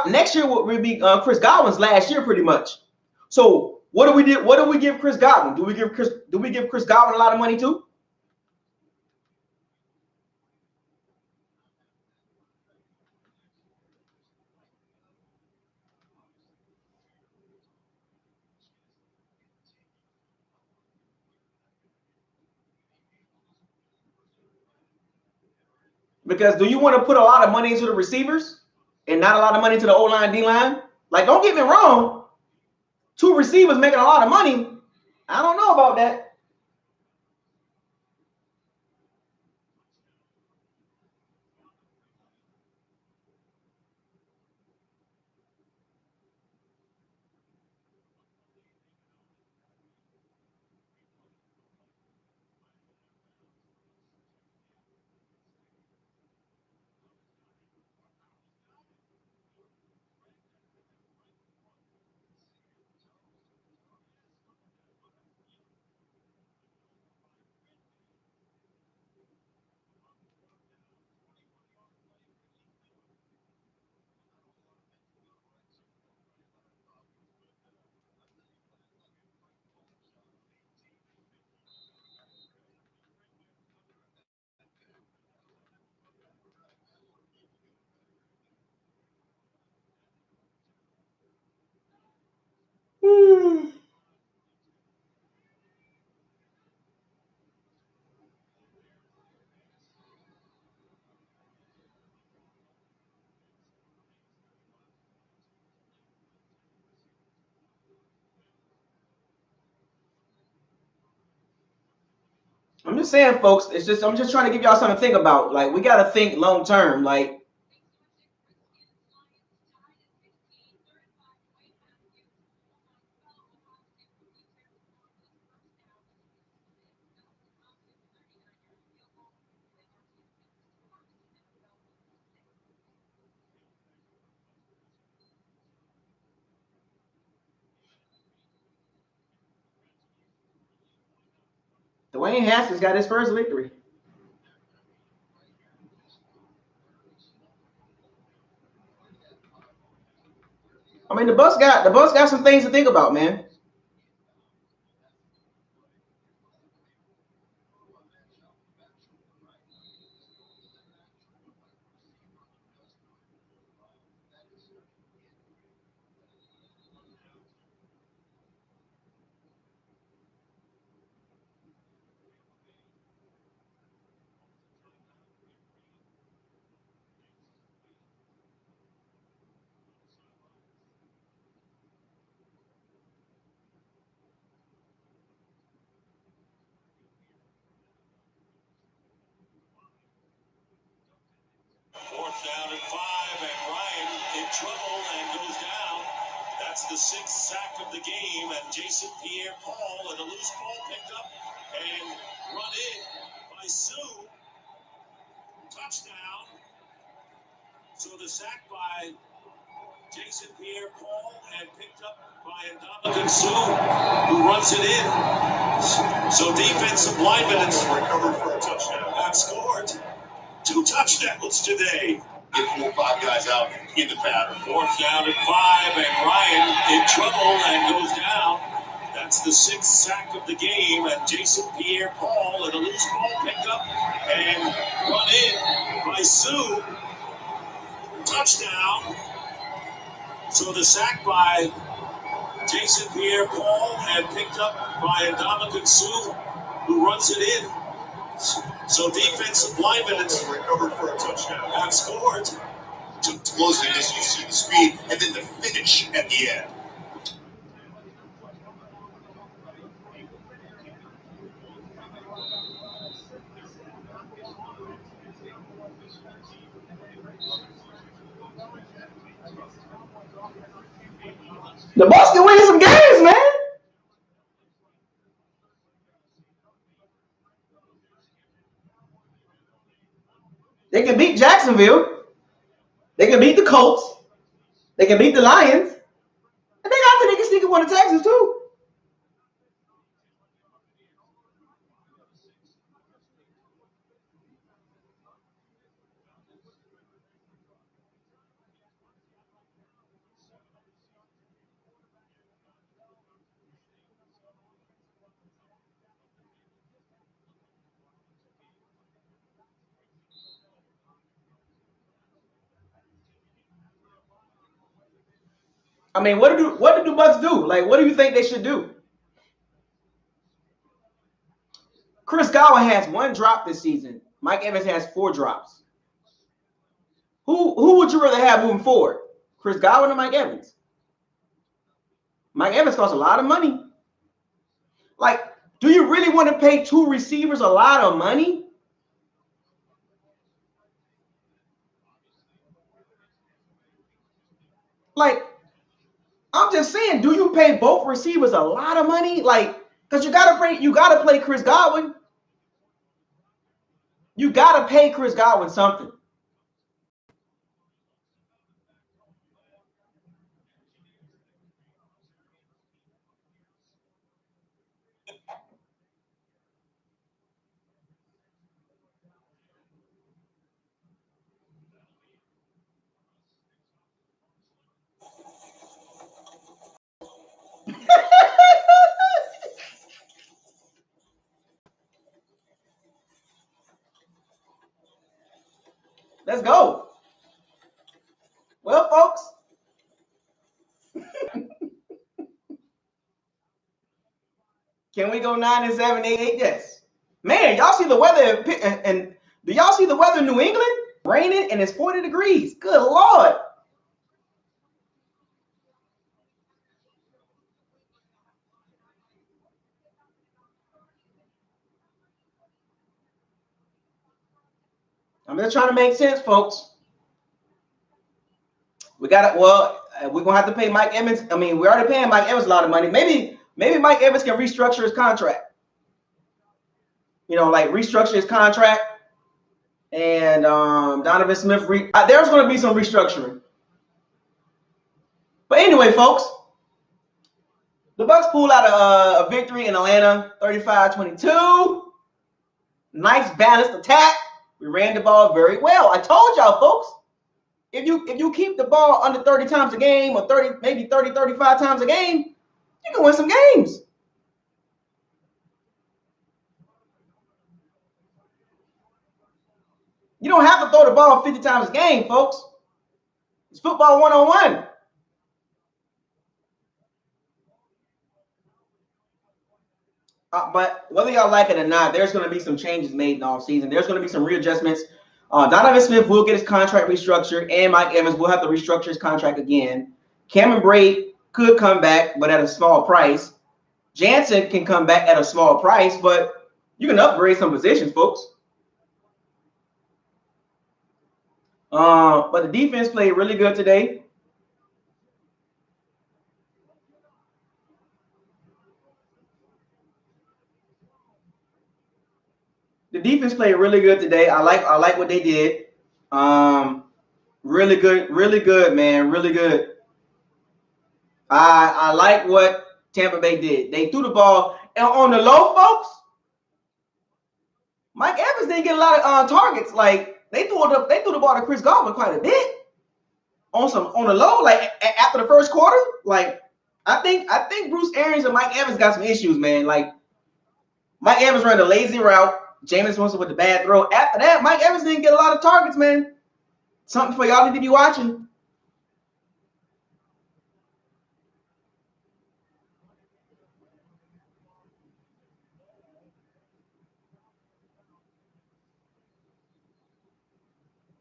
Next year will be Chris Godwin's last year, pretty much. So what do we do? What do we give Chris Godwin? Do we give Chris Godwin a lot of money too? Because do you want to put a lot of money into the receivers and not a lot of money into the O-line, D-line? Like, don't get me wrong. 2 receivers making a lot of money. I don't know about that. I'm just saying, folks. I'm just trying to give y'all something to think about. Like, we got to think long term. Like, Dwayne Haskins got his first victory. I mean, the Bucks got some things to think about, man. Fourth down and 5, and Ryan in trouble and goes down. That's the 6th sack of the game, and Jason Pierre-Paul and a loose ball picked up and run in by Sue. Touchdown. So the sack by Jason Pierre-Paul and picked up by Ndamukong Suh, who runs it in. So defensive linemen recovered for a touchdown. Have scored 2 touchdowns today. Get 4 or 5 guys out in the pattern. Fourth down and 5, and Ryan in trouble and goes down. That's the 6th sack of the game, and Jason Pierre-Paul and a loose ball picked up and run in by Sue. Touchdown. So the sack by Jason Pierre-Paul and picked up by Ndamukong Suh, who runs it in. So defensive linemen recovered for a touchdown. Have scored. To explosiveness, you see the speed, and then the finish at the end. The Bucks can win some games, man. They can beat Jacksonville. They can beat the Colts. They can beat the Lions. And they can sneak one to Texas too. I mean, what do the Bucks do? Like, what do you think they should do? Chris Godwin has 1 drop this season. Mike Evans has 4 drops. Who would you rather have moving forward? Chris Godwin or Mike Evans? Mike Evans costs a lot of money. Like, do you really want to pay 2 receivers a lot of money? Like, I'm just saying, do you pay both receivers a lot of money? Like, because you gotta play Chris Godwin. You gotta pay Chris Godwin something. Let's go. Well, folks, can we go 9-7, 8-8? Yes. Man, y'all see the weather and do y'all see the weather in New England? Raining and it's 40 degrees. Good Lord. just trying to make sense, folks. We got to, well, we're going to have to pay Mike Evans. I mean, we're already paying Mike Evans a lot of money. Maybe Mike Evans can restructure his contract. You know, like restructure his contract. And Donovan Smith, there's going to be some restructuring. But anyway, folks, the Bucks pulled out a victory in Atlanta, 35-22. Nice balanced attack. We ran the ball very well. I told y'all, folks, if you keep the ball under 30 times a game or 35 times a game, you can win some games. You don't have to throw the ball 50 times a game, folks. It's football 1-on-1. But whether y'all like it or not, there's going to be some changes made in the offseason. There's going to be some readjustments. Donovan Smith will get his contract restructured, and Mike Evans will have to restructure his contract again. Cameron Brate could come back, but at a small price. Jansen can come back at a small price, but you can upgrade some positions, folks. But the defense played really good today. The defense played really good today. I like what they did. Really good, man. Really good. I like what Tampa Bay did. They threw the ball, and on the low, folks, Mike Evans didn't get a lot of targets. Like they threw the ball to Chris Godwin quite a bit on the low. Like after the first quarter, like I think Bruce Arians and Mike Evans got some issues, man. Like Mike Evans ran a lazy route. Jameis Winston with the bad throw. After that, Mike Evans didn't get a lot of targets, man. Something for y'all to be watching.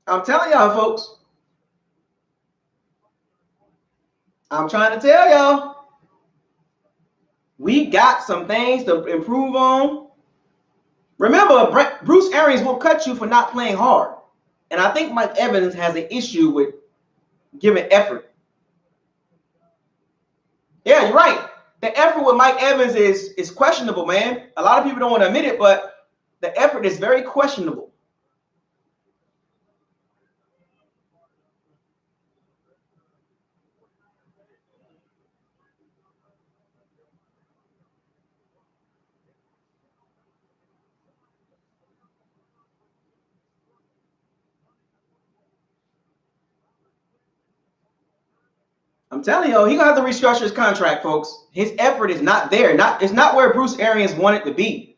I'm telling y'all, folks. I'm trying to tell y'all. We got some things to improve on. Remember, Bruce Arians will cut you for not playing hard. And I think Mike Evans has an issue with giving effort. Yeah, you're right. The effort with Mike Evans is questionable, man. A lot of people don't want to admit it, but the effort is very questionable. I'm telling you, he's gonna have to restructure his contract, folks. His effort is not there. It's not where Bruce Arians wanted to be.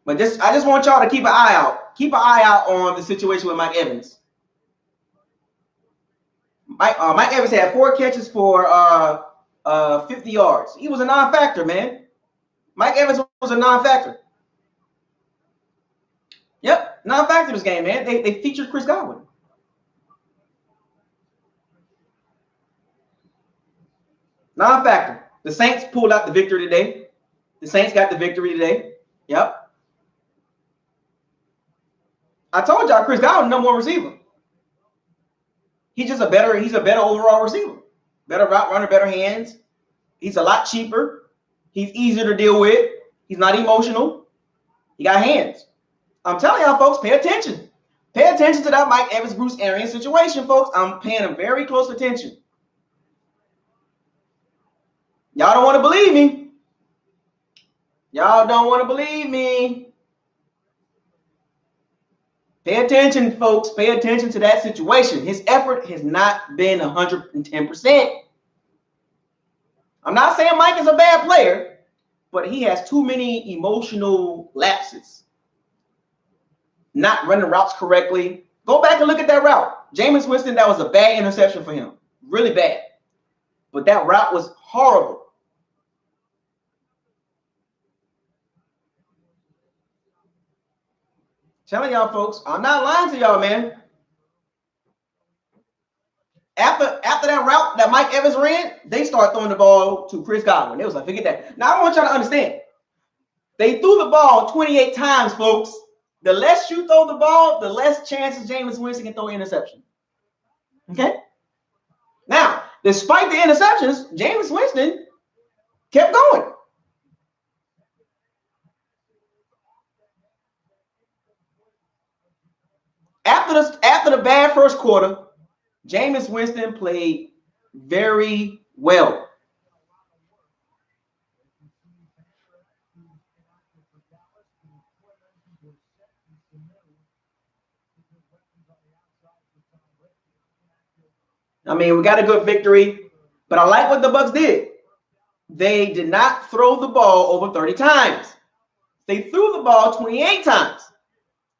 But I just want y'all to keep an eye out. Keep an eye out on the situation with Mike Evans. Mike Evans had 4 catches for 50 yards. He was a non-factor, man. Mike Evans was a non-factor. Yep, non-factor this game, man. They featured Chris Godwin. Non-factor. The Saints pulled out the victory today. The Saints got the victory today. Yep. I told y'all Chris Godwin, number 1 receiver. He's a better overall receiver. Better route runner, better hands. He's a lot cheaper. He's easier to deal with. He's not emotional. He got hands. I'm telling y'all, folks, pay attention. Pay attention to that Mike Evans, Bruce Arians situation, folks. I'm paying them very close attention. Y'all don't want to believe me. Y'all don't want to believe me. Pay attention, folks. Pay attention to that situation. His effort has not been 110%. I'm not saying Mike is a bad player, but he has too many emotional lapses. Not running routes correctly. Go back and look at that route. Jameis Winston, that was a bad interception for him. Really bad. But that route was horrible. Telling y'all, folks, I'm not lying to y'all, man. After that route that Mike Evans ran, they start throwing the ball to Chris Godwin. They was like, forget that. Now, I want y'all to understand. They threw the ball 28 times, folks. The less you throw the ball, the less chances Jameis Winston can throw an interception. Okay? Now, despite the interceptions, Jameis Winston kept going. After the bad first quarter, Jameis Winston played very well. I mean, we got a good victory, but I like what the Bucs did. They did not throw the ball over 30 times. They threw the ball 28 times.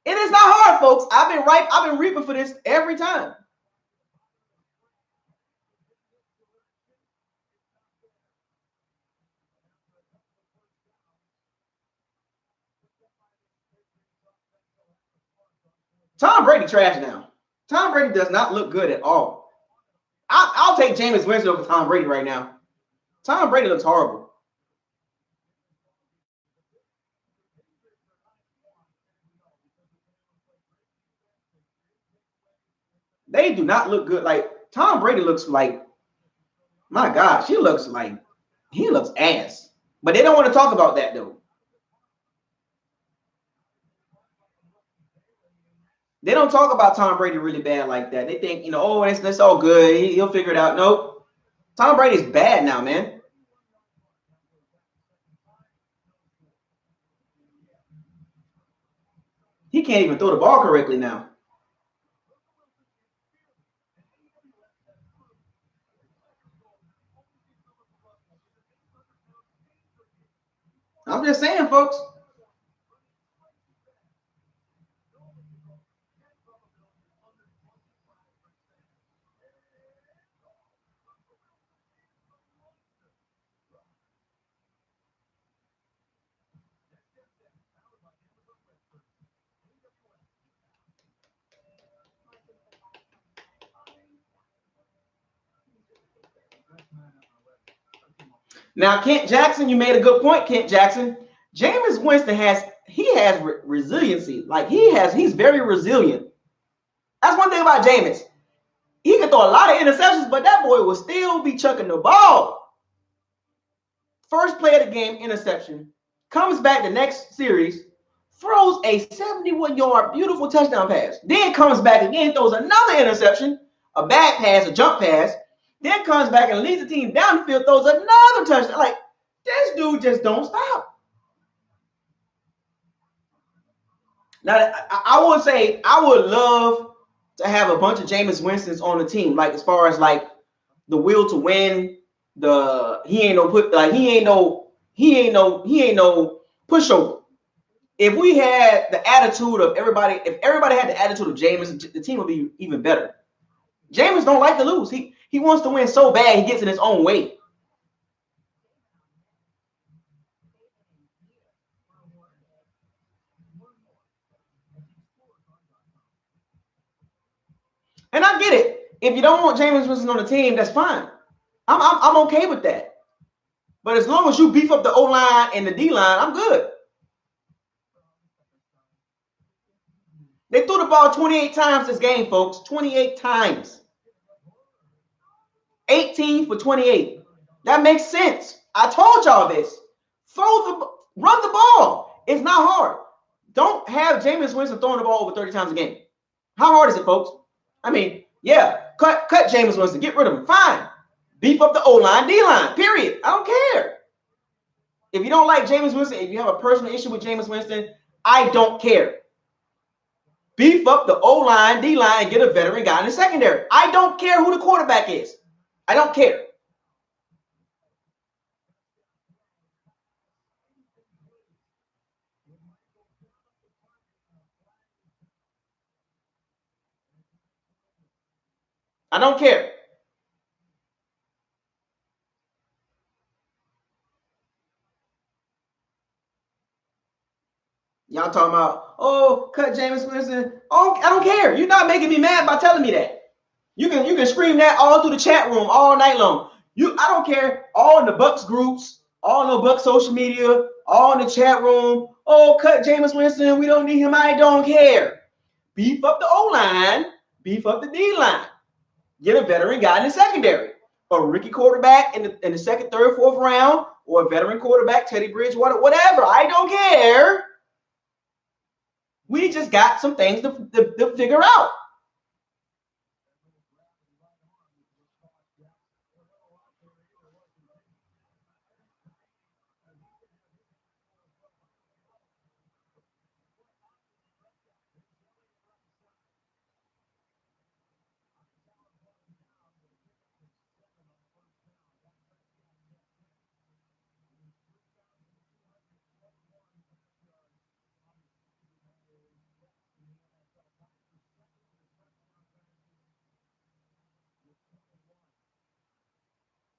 It is not hard, folks. I've been reaping for this every time. Tom Brady trash now. Tom Brady does not look good at all. I'll take Jameis Winston over Tom Brady right now. Tom Brady looks horrible. They do not look good. Like Tom Brady looks like, my gosh, he looks ass. But they don't want to talk about that though. They don't talk about Tom Brady really bad like that. They think, oh, it's all good. He'll figure it out. Nope. Tom Brady's bad now, man. He can't even throw the ball correctly now. I'm just saying, folks. Now, Kent Jackson, you made a good point, Kent Jackson. Jameis Winston has resiliency. Like he's very resilient. That's one thing about Jameis. He can throw a lot of interceptions, but that boy will still be chucking the ball. First play of the game, interception. Comes back the next series, throws a 71-yard beautiful touchdown pass. Then comes back again, throws another interception, a bad pass, a jump pass. Then comes back and leads the team down the field, throws another touchdown. Like, this dude just don't stop. Now, I would say I would love to have a bunch of Jameis Winstons on the team. Like, as far as like the will to win, he ain't no pushover. If we had the attitude of everybody, if everybody had the attitude of Jameis, the team would be even better. Jameis don't like to lose. He wants to win so bad, he gets in his own way. And I get it. If you don't want Jameis Winston on the team, that's fine. I'm okay with that. But as long as you beef up the O-line and the D-line, I'm good. They threw the ball 28 times this game, folks. 28 times. 18 for 28. That makes sense. I told y'all this. Run the ball. It's not hard. Don't have Jameis Winston throwing the ball over 30 times a game. How hard is it, folks? I mean, yeah, cut Jameis Winston. Get rid of him. Fine. Beef up the O-line, D-line, period. I don't care. If you don't like Jameis Winston, if you have a personal issue with Jameis Winston, I don't care. Beef up the O-line, D-line, and get a veteran guy in the secondary. I don't care who the quarterback is. I don't care. I don't care. Y'all talking about, oh, cut Jameis Winston. Oh, I don't care. You're not making me mad by telling me that. You can scream that all through the chat room all night long. I don't care. All in the Bucs groups, all in the Bucs social media, All in the chat room. Oh, cut Jameis Winston. We don't need him. I don't care. Beef up the O-line. Beef up the D-line. Get a veteran guy in the secondary. A rookie quarterback in the second, third, fourth round, or a veteran quarterback, Teddy Bridgewater, whatever. I don't care. We just got some things to figure out.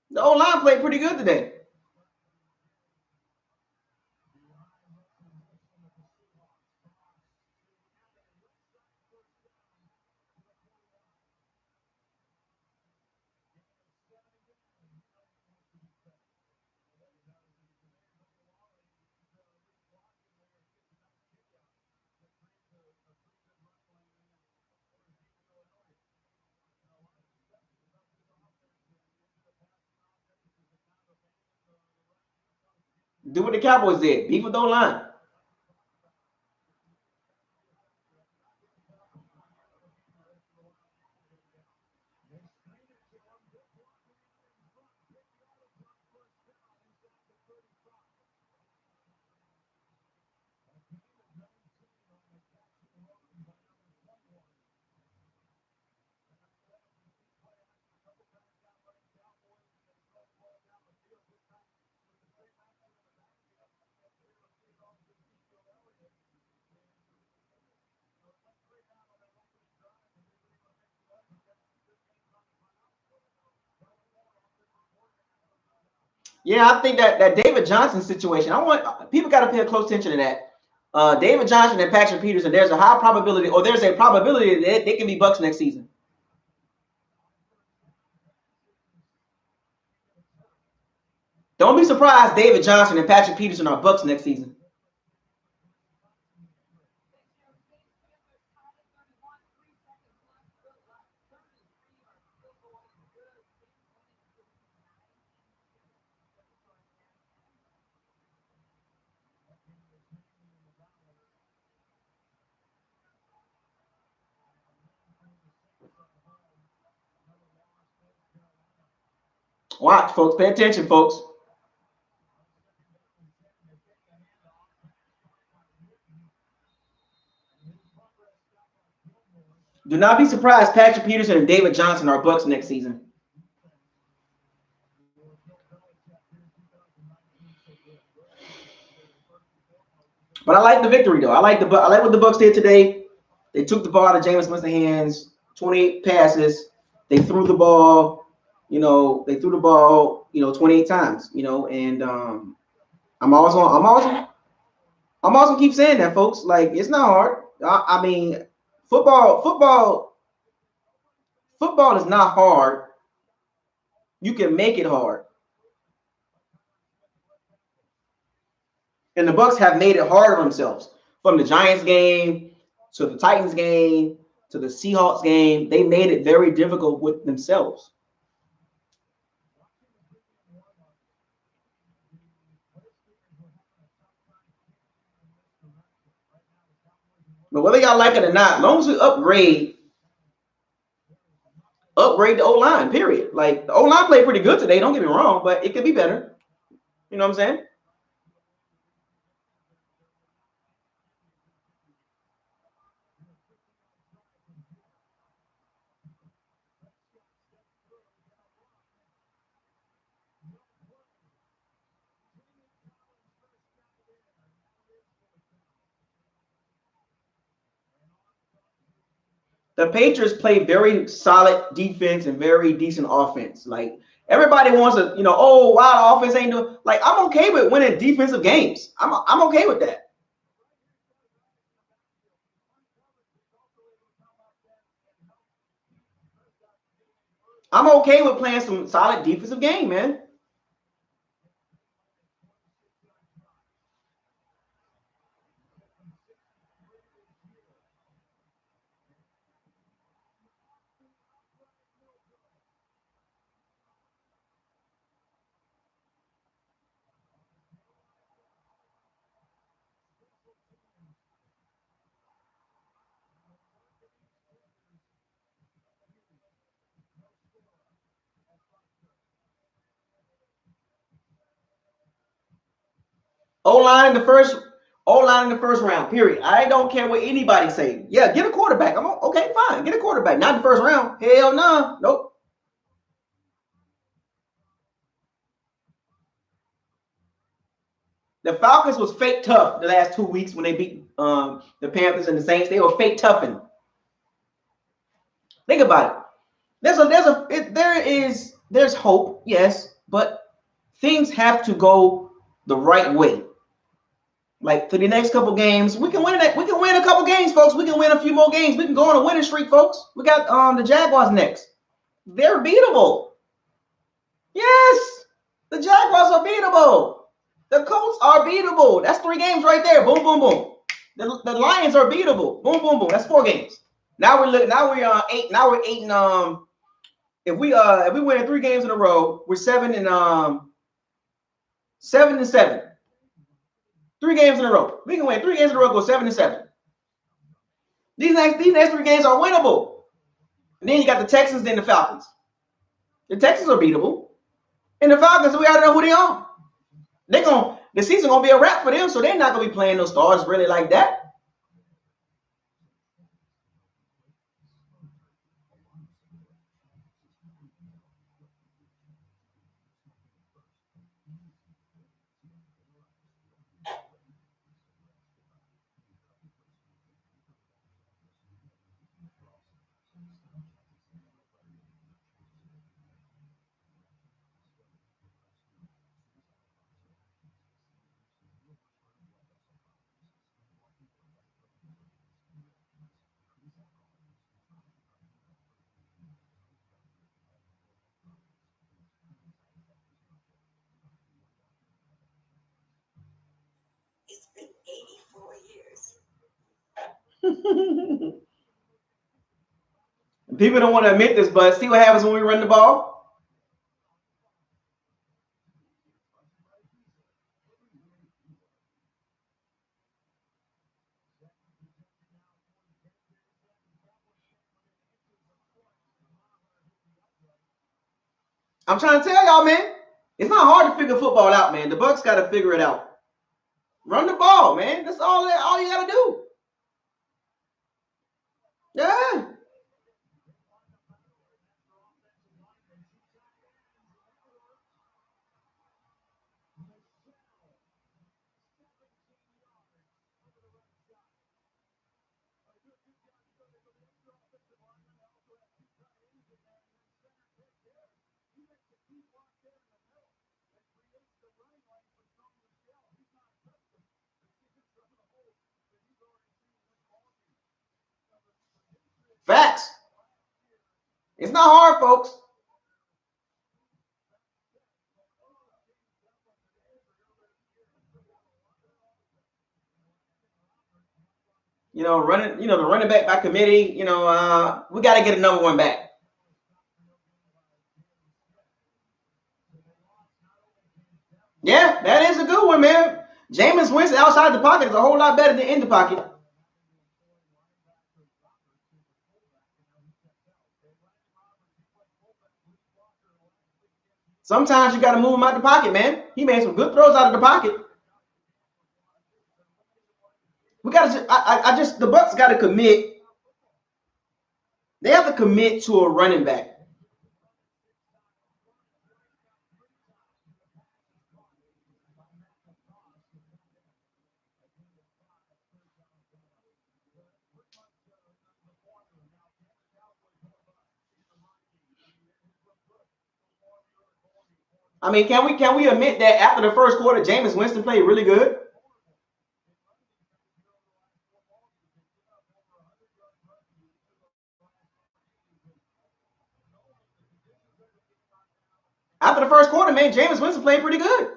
The O-line played pretty good today. Do what the Cowboys did. Beef with the O-line. Yeah, I think that David Johnson situation, I want people got to pay close attention to that. David Johnson and Patrick Peterson, there's a high probability, or there's a probability that they can be Bucs next season. Don't be surprised David Johnson and Patrick Peterson are Bucs next season. Watch, folks. Pay attention, folks. Do not be surprised Patrick Peterson and David Johnson are Bucs next season. But I like the victory, though. I like what the Bucs did today. They took the ball out of Jameis Winston's hands. 28 passes. They threw the ball. They threw the ball. 28 times. And I'm also keep saying that, folks. Like, it's not hard. I mean, football is not hard. You can make it hard. And the Bucs have made it hard on themselves. From the Giants game to the Titans game to the Seahawks game, they made it very difficult with themselves. But whether y'all like it or not, as long as we upgrade the O-line, period. Like, the O-line played pretty good today, don't get me wrong, but it could be better. You know what I'm saying? The Patriots play very solid defense and very decent offense. Like, everybody wants to, oh, wow, the offense ain't doing. Like, I'm okay with winning defensive games. I'm okay with that. I'm okay with playing some solid defensive game, man. O-line in the first round, period. I don't care what anybody say. Yeah, get a quarterback. Okay, fine. Get a quarterback. Not the first round. Hell no. Nope. The Falcons was fake tough the last 2 weeks when they beat the Panthers and the Saints. They were fake toughing. Think about it. There's hope, yes, but things have to go the right way. Like for the next couple games, we can win that. We can win a couple games, folks. We can win a few more games. We can go on a winning streak, folks. We got the Jaguars next. They're beatable. Yes, the Jaguars are beatable. The Colts are beatable. That's 3 games right there. Boom, boom, boom. The Lions are beatable. Boom, boom, boom. That's 4 games. Now we're 8. Now we're 8 and if we win 3 games in a row, we're 7 and 7. 3 games in a row. We can win 3 games in a row, go 7 and 7. These next 3 games are winnable. And then you got the Texans, then the Falcons. The Texans are beatable. And the Falcons, we already know who they are. The season gonna be a wrap for them, so they're not gonna be playing those stars really like that. It's been 84 years. People don't want to admit this, but see what happens when we run the ball. I'm trying to tell y'all, man. It's not hard to figure football out, man. The Bucs got to figure it out. Run the ball, man. That's all you got to do. Yeah. Facts. It's not hard, folks. The running back by committee, we got to get another one back. Yeah, that is a good one, man. Jameis Winston outside the pocket is a whole lot better than in the pocket. Sometimes you got to move him out the pocket, man. He made some good throws out of the pocket. We got to. The Bucs got to commit. They have to commit to a running back. I mean, can we admit that after the first quarter, Jameis Winston played really good? After the first quarter, man, Jameis Winston played pretty good.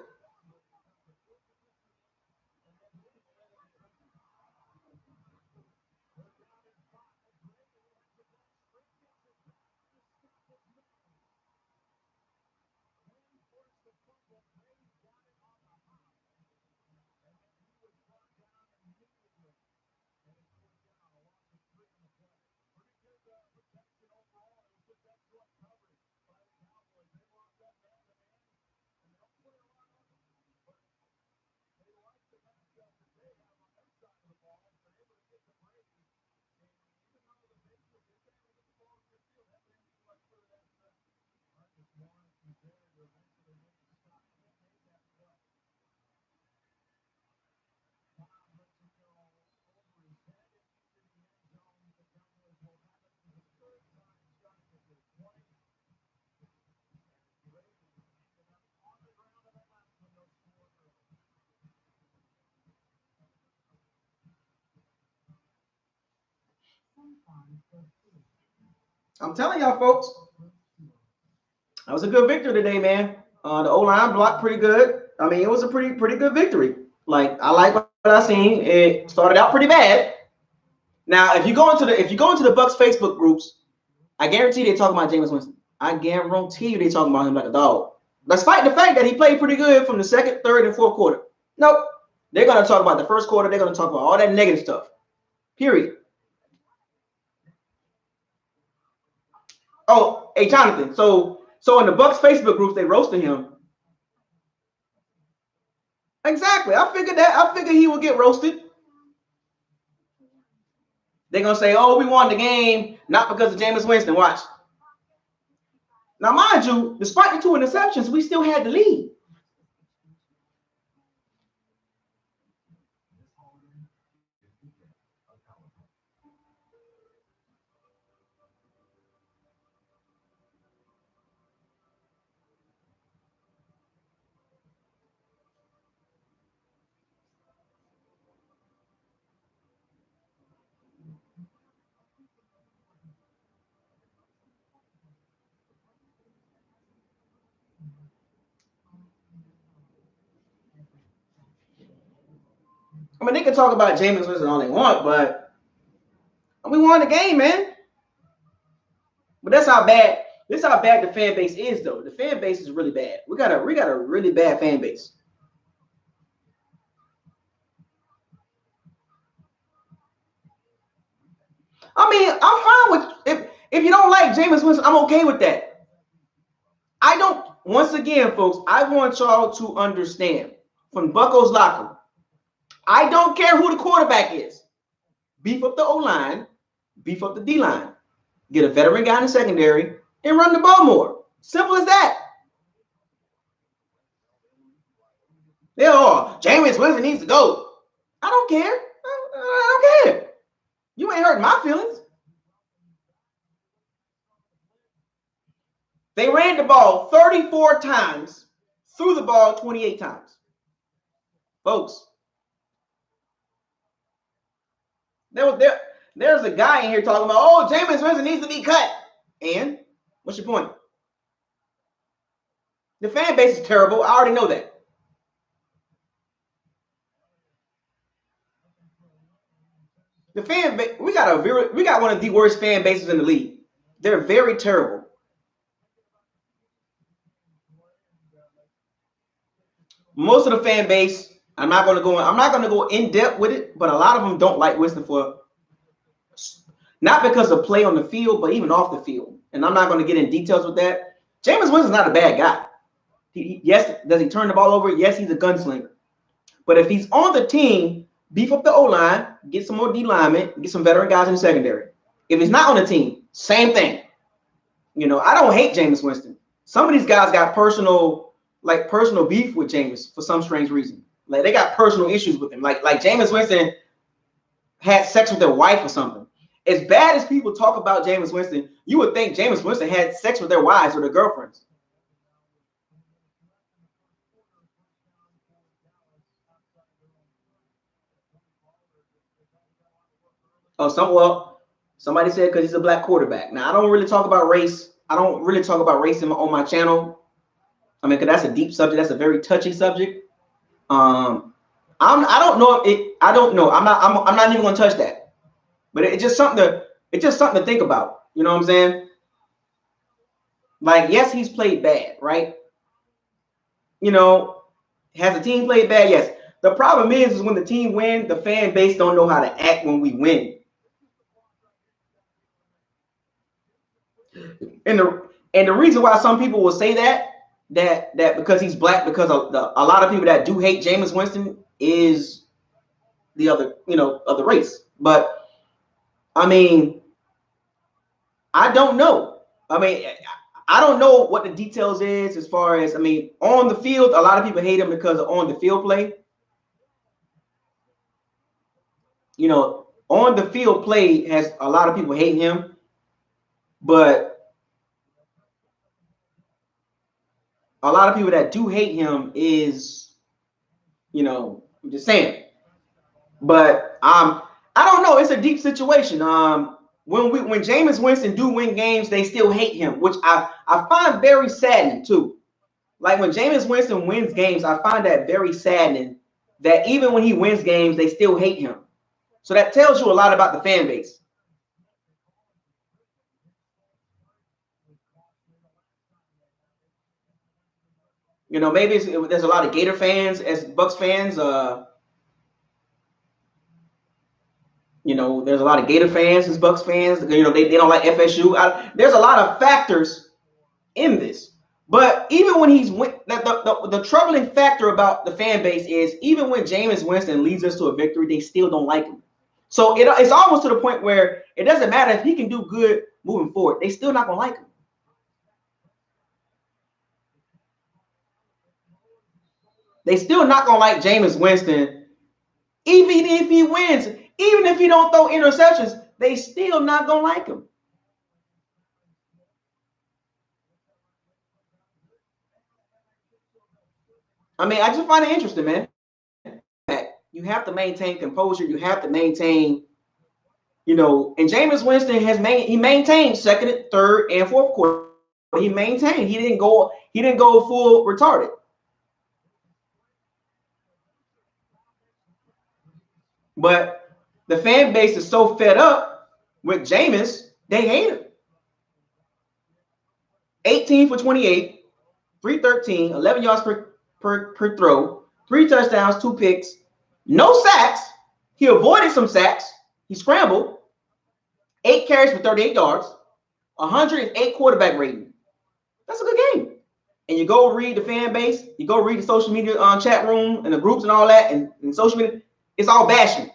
I'm telling y'all, folks, that was a good victory today, man. The O-line blocked pretty good. I mean, it was a pretty good victory. Like, I like what I seen. It started out pretty bad. Now, if you go into the Bucs Facebook groups, I guarantee they talk about Jameis Winston. I guarantee you they talking about him like a dog. Despite the fact that he played pretty good from the second, third, and fourth quarter. Nope. They're gonna talk about the first quarter. They're gonna talk about all that negative stuff. Period. Oh, hey Jonathan. So in the Bucs Facebook groups, they roasted him. Exactly. I figured he would get roasted. They're gonna say, "Oh, we won the game not because of Jameis Winston." Watch. Now, mind you, despite the 2 interceptions, we still had the lead. I mean, they can talk about Jameis Winston all they want, but we won the game, man. But that's how bad. This is how bad the fan base is, though. The fan base is really bad. We got a really bad fan base. I mean, I'm fine with if you don't like Jameis Winston, I'm okay with that. I don't. Once again, folks, I want y'all to understand from BucosLocker. I don't care who the quarterback is. Beef up the O-line, beef up the D-line. Get a veteran guy in the secondary and run the ball more. Simple as that. Jameis Winston needs to go. I don't care. I don't care. You ain't hurting my feelings. They ran the ball 34 times, threw the ball 28 times. Folks, there's a guy in here talking about, oh, Jameis Winston needs to be cut. And what's your point? The fan base is terrible. I already know that. The fan base, we got one of the worst fan bases in the league. They're very terrible. Most of the fan base, I'm not going to go in depth with it, but a lot of them don't like Winston for not because of play on the field, but even off the field. And I'm not going to get in details with that. Jameis Winston's not a bad guy. Yes, does he turn the ball over? Yes, he's a gunslinger. But if he's on the team, beef up the O-line, get some more D linemen, get some veteran guys in the secondary. If he's not on the team, same thing. You know, I don't hate Jameis Winston. Some of these guys got personal beef with Jameis for some strange reason. Like they got personal issues with him. Like Jameis Winston had sex with their wife or something. As bad as people talk about Jameis Winston, you would think Jameis Winston had sex with their wives or their girlfriends. Oh, somebody said because he's a black quarterback. Now, I don't really talk about race. I don't really talk about race on my channel. I mean, because that's a deep subject. That's a very touchy subject. I don't know. I don't know. I'm not even going to touch that. But it's just something to think about. You know what I'm saying? Like, yes, he's played bad, right? You know, has the team played bad? Yes. The problem is when the team wins, the fan base don't know how to act when we win. And the reason why some people will say that because he's black, because a lot of people that do hate Jameis Winston is the other, of the race. But I mean, I don't know. I mean, I don't know what the details is as far as, I mean, on the field, a lot of people hate him because of on the field play. You know, on the field play has a lot of people hate him, but a lot of people that do hate him is, I'm just saying. But I don't know. It's a deep situation. when Jameis Winston do win games, they still hate him, which I find very saddening too. Like when Jameis Winston wins games, I find that very saddening that even when he wins games, they still hate him. So that tells you a lot about the fan base. You know, maybe there's a lot of Gator fans as Bucs fans. You know, there's a lot of Gator fans as Bucs fans. You know, they don't like FSU. There's a lot of factors in this. But even when the troubling factor about the fan base is even when Jameis Winston leads us to a victory, they still don't like him. So it's almost to the point where it doesn't matter if he can do good moving forward. They still not going to like him. They still not going to like Jameis Winston. Even if he wins, even if he don't throw interceptions, they still not going to like him. I mean, I just find it interesting, man. You have to maintain composure. You have to maintain, you know, and Jameis Winston he maintained second, third, and fourth quarter. He maintained. He didn't go full retarded. But the fan base is so fed up with Jameis, they hate him. 18 for 28, 313, 11 yards per throw, 3 touchdowns, 2 picks, no sacks. He avoided some sacks. He scrambled. 8 carries for 38 yards, 108 quarterback rating. That's a good game. And you go read the fan base, you go read the social media chat room and the groups and all that, and social media, it's all bashing.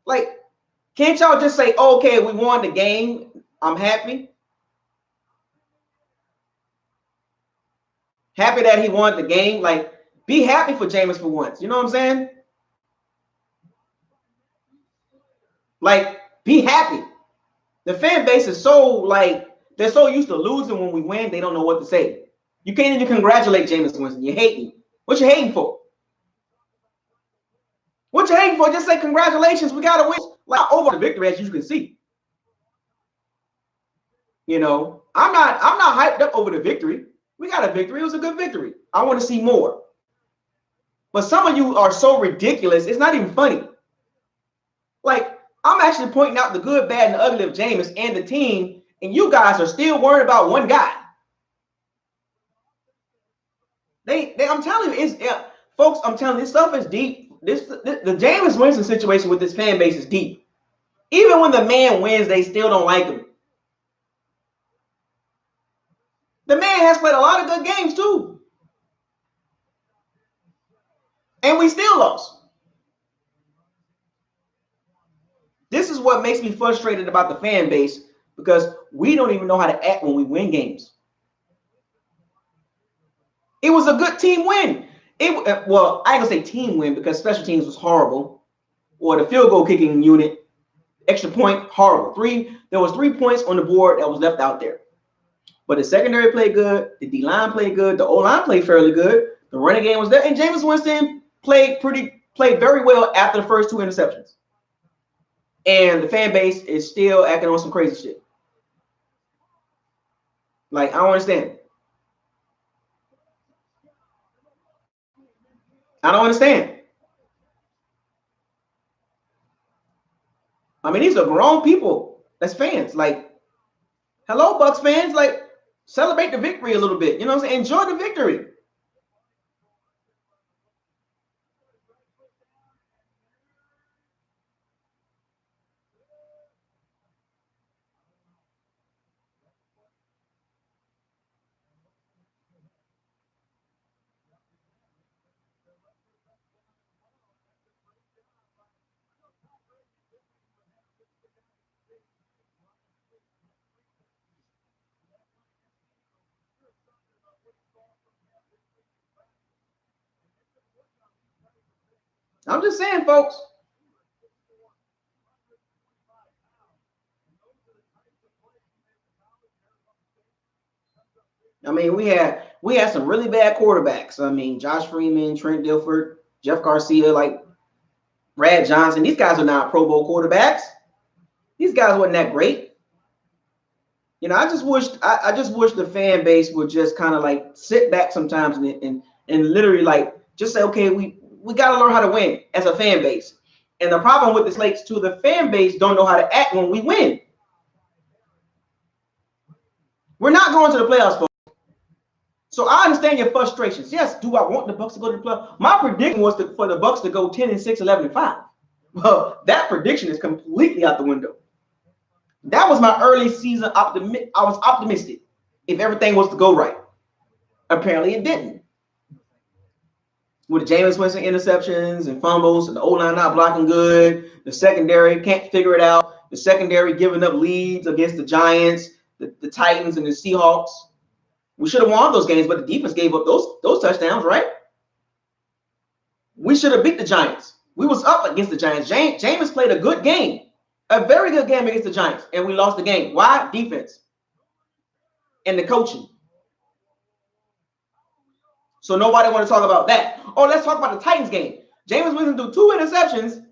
Like, can't y'all just say, okay, we won the game, I'm happy? Happy that he won the game. Like, be happy for Jameis for once. You know what I'm saying? Like, be happy. The fan base is so, like, they're so used to losing when we win, they don't know what to say. You can't even congratulate Jameis Winston. You hate me. What you hating for? What you hating for? Just say congratulations. We got to win. Like, over the victory, as you can see. You know, I'm not hyped up over the victory. We got a victory. It was a good victory. I want to see more. But some of you are so ridiculous, it's not even funny. Like, I'm actually pointing out the good, bad, and the ugly of Jameis and the team, and you guys are still worried about one guy. I'm telling you, folks, I'm telling you, this stuff is deep. The Jameis Winston situation with this fan base is deep. Even when the man wins, they still don't like him. The man has played a lot of good games too. And we still lost. This is what makes me frustrated about the fan base, because we don't even know how to act when we win games. It was a good team win. Well, I ain't gonna say team win because special teams was horrible, or the field goal kicking unit, extra point, horrible. There was 3 points on the board that was left out there. But the secondary played good, the D-line played good, the O-line played fairly good, the running game was there, and Jameis Winston played very well after the first 2 interceptions. And the fan base is still acting on some crazy shit. Like, I don't understand. I don't understand. I mean, these are grown people that's fans. Like, hello, Bucs fans. Like, celebrate the victory a little bit. You know what I'm saying? Enjoy the victory. I'm just saying, folks. I mean, we had some really bad quarterbacks. I mean, Josh Freeman, Trent Dilfer, Jeff Garcia, like Brad Johnson. These guys are not Pro Bowl quarterbacks. These guys wasn't that great. You know, I just wish the fan base would just kind of like sit back sometimes and literally like just say, okay, we got to learn how to win as a fan base. And the problem with this relates to the fan base don't know how to act when we win. We're not going to the playoffs, folks. So I understand your frustrations. Yes, do I want the Bucs to go to the playoffs? My prediction was for the Bucs to go 10-6, 11-5. Well, that prediction is completely out the window. That was my early season optimism. I was optimistic if everything was to go right. Apparently, it didn't. With the Jameis Winston interceptions and fumbles, and the O-line not blocking good, the secondary can't figure it out, the secondary giving up leads against the Giants, the Titans, and the Seahawks. We should have won those games, but the defense gave up those touchdowns, right? We should have beat the Giants. We was up against the Giants. Jameis played a good game, a very good game against the Giants, and we lost the game. Why? Defense and the coaching. So nobody want to talk about that. Oh, let's talk about the Titans game. Jameis Winston threw 2 interceptions,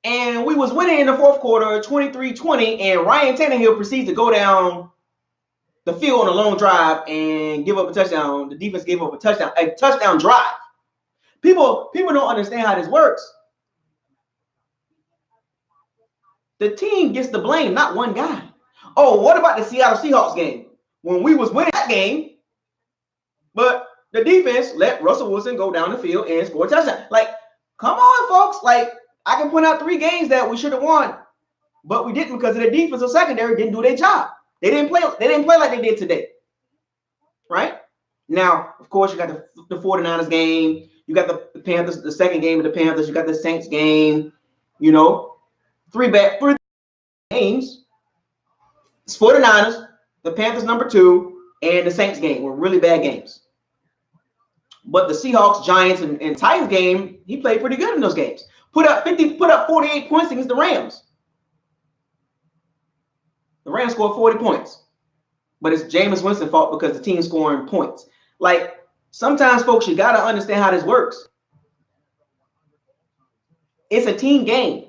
and we was winning in the fourth quarter, 23-20, and Ryan Tannehill proceeds to go down the field on a long drive and give up a touchdown. The defense gave up a touchdown drive. People don't understand how this works. The team gets the blame, not one guy. Oh, what about the Seattle Seahawks game? When we was winning that game, but the defense let Russell Wilson go down the field and score a touchdown. Like, come on, folks. Like, I can point out 3 games that we should have won, but we didn't because of the defensive secondary didn't do their job. They didn't play like they did today. Right? Now, of course, you got the 49ers game. You got the Panthers, the second game of the Panthers. You got the Saints game. You know, 3 games. It's 49ers, the Panthers number 2, and the Saints game were really bad games. But the Seahawks, Giants, and Titans game, he played pretty good in those games. Put up 48 points against the Rams. The Rams scored 40 points. But it's Jameis Winston's fault because the team's scoring points. Like, sometimes, folks, you got to understand how this works. It's a team game.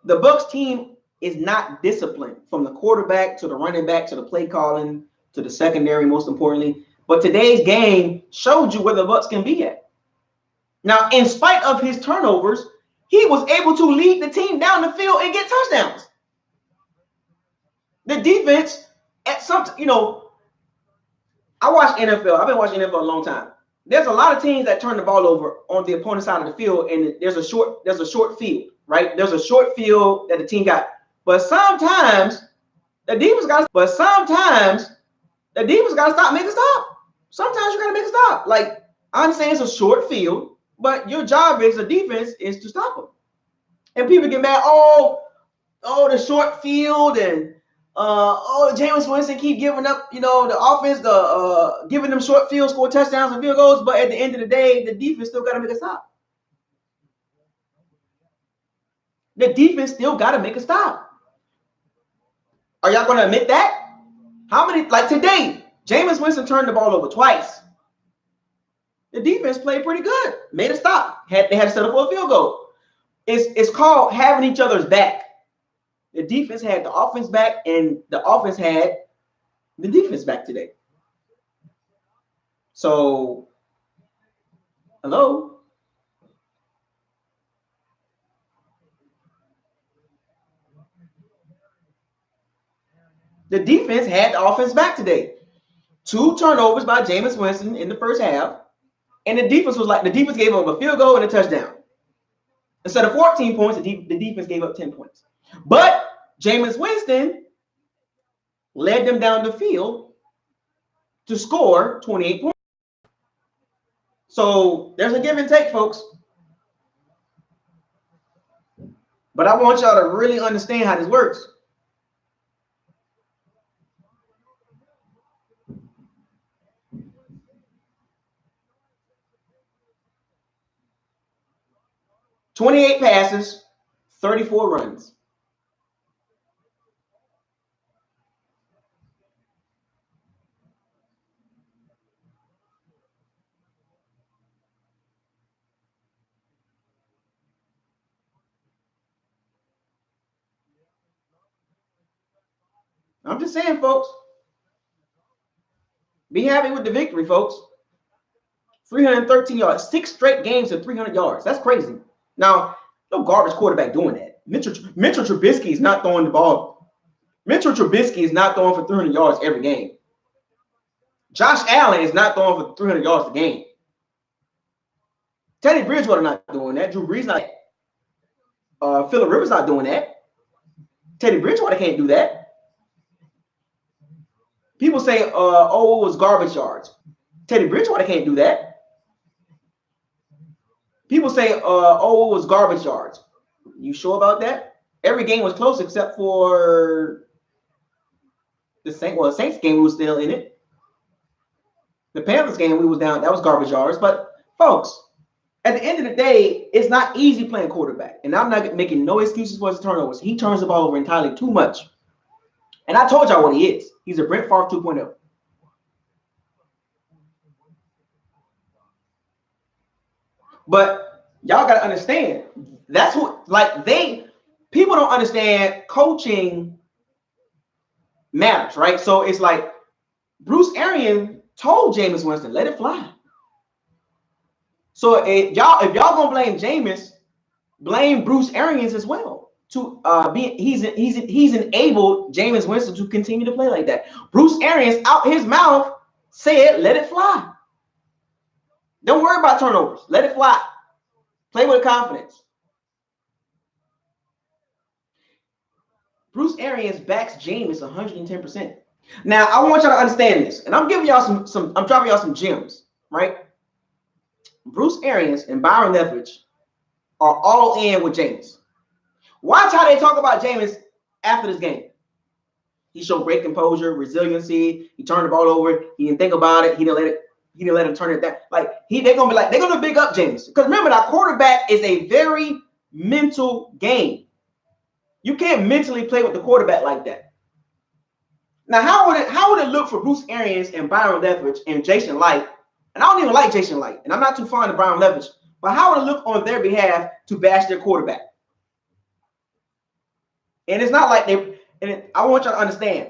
The Bucs team is not disciplined, from the quarterback to the running back to the play calling to the secondary, most importantly. But today's game showed you where the Bucs can be at. Now, in spite of his turnovers, he was able to lead the team down the field and get touchdowns. The defense, at some, you know, I watch NFL. I've been watching NFL a long time. There's a lot of teams that turn the ball over on the opponent's side of the field, and there's a short field, right? There's a short field that the team got. But sometimes the defense got to stop making stop. Sometimes you got to make a stop. Like, I understand it's a short field, but your job as a defense is to stop them. And people get mad, oh, the short field, and Jameis Winston keep giving up, you know, the offense, giving them short fields, score touchdowns and field goals, but at the end of the day, the defense still got to make a stop. The defense still got to make a stop. Are y'all going to admit that? How many, like today, Jameis Winston turned the ball over twice. The defense played pretty good. Made a stop. They had to set up for a field goal. It's called having each other's back. The defense had the offense back, and the offense had the defense back today. So, hello? The defense had the offense back today. 2 turnovers by Jameis Winston in the first half, and the defense gave up a field goal and a touchdown. Instead of 14 points, the defense gave up 10 points. But Jameis Winston led them down the field to score 28 points. So there's a give and take, folks. But I want y'all to really understand how this works. "28 passes, 34 runs. I'm just saying, folks. Be happy with the victory, folks. 313 yards, 6 straight games of 300 yards. That's crazy. Now, no garbage quarterback doing that. Mitchell Trubisky is not throwing the ball. Mitchell Trubisky is not throwing for 300 yards every game. Josh Allen is not throwing for 300 yards a game. Teddy Bridgewater not doing that. Drew Brees not. Phillip Rivers not doing that. Teddy Bridgewater can't do that. People say, oh, it was garbage yards. Teddy Bridgewater can't do that. People say, oh, it was garbage yards. You sure about that? Every game was close except for the Saints game, we was still in it. The Panthers game, we was down. That was garbage yards. But, folks, at the end of the day, it's not easy playing quarterback. And I'm not making no excuses for his turnovers. He turns the ball over entirely too much. And I told y'all what he is. He's a Brett Favre 2.0. But y'all got to understand, that's what, people don't understand coaching matters, right? So it's like Bruce Arians told Jameis Winston, let it fly. So if y'all gonna blame Jameis, blame Bruce Arians as well. He's enabled Jameis Winston to continue to play like that. Bruce Arians out his mouth said, let it fly. Don't worry about turnovers. Let it fly. Play with confidence. Bruce Arians backs Jameis 110%. Now, I want y'all to understand this, and I'm giving y'all I'm dropping y'all some gems, right? Bruce Arians and Byron Leftwich are all in with Jameis. Watch how they talk about Jameis after this game. He showed great composure, resiliency. He turned the ball over. He didn't think about it. He didn't let him turn it down. They're gonna big up Jameis. Because remember, that quarterback is a very mental game. You can't mentally play with the quarterback like that. Now, how would it look for Bruce Arians and Byron Leftwich and Jason Light? And I don't even like Jason Light, and I'm not too fond of Byron Leftwich, but how would it look on their behalf to bash their quarterback? And it's not like I want y'all to understand,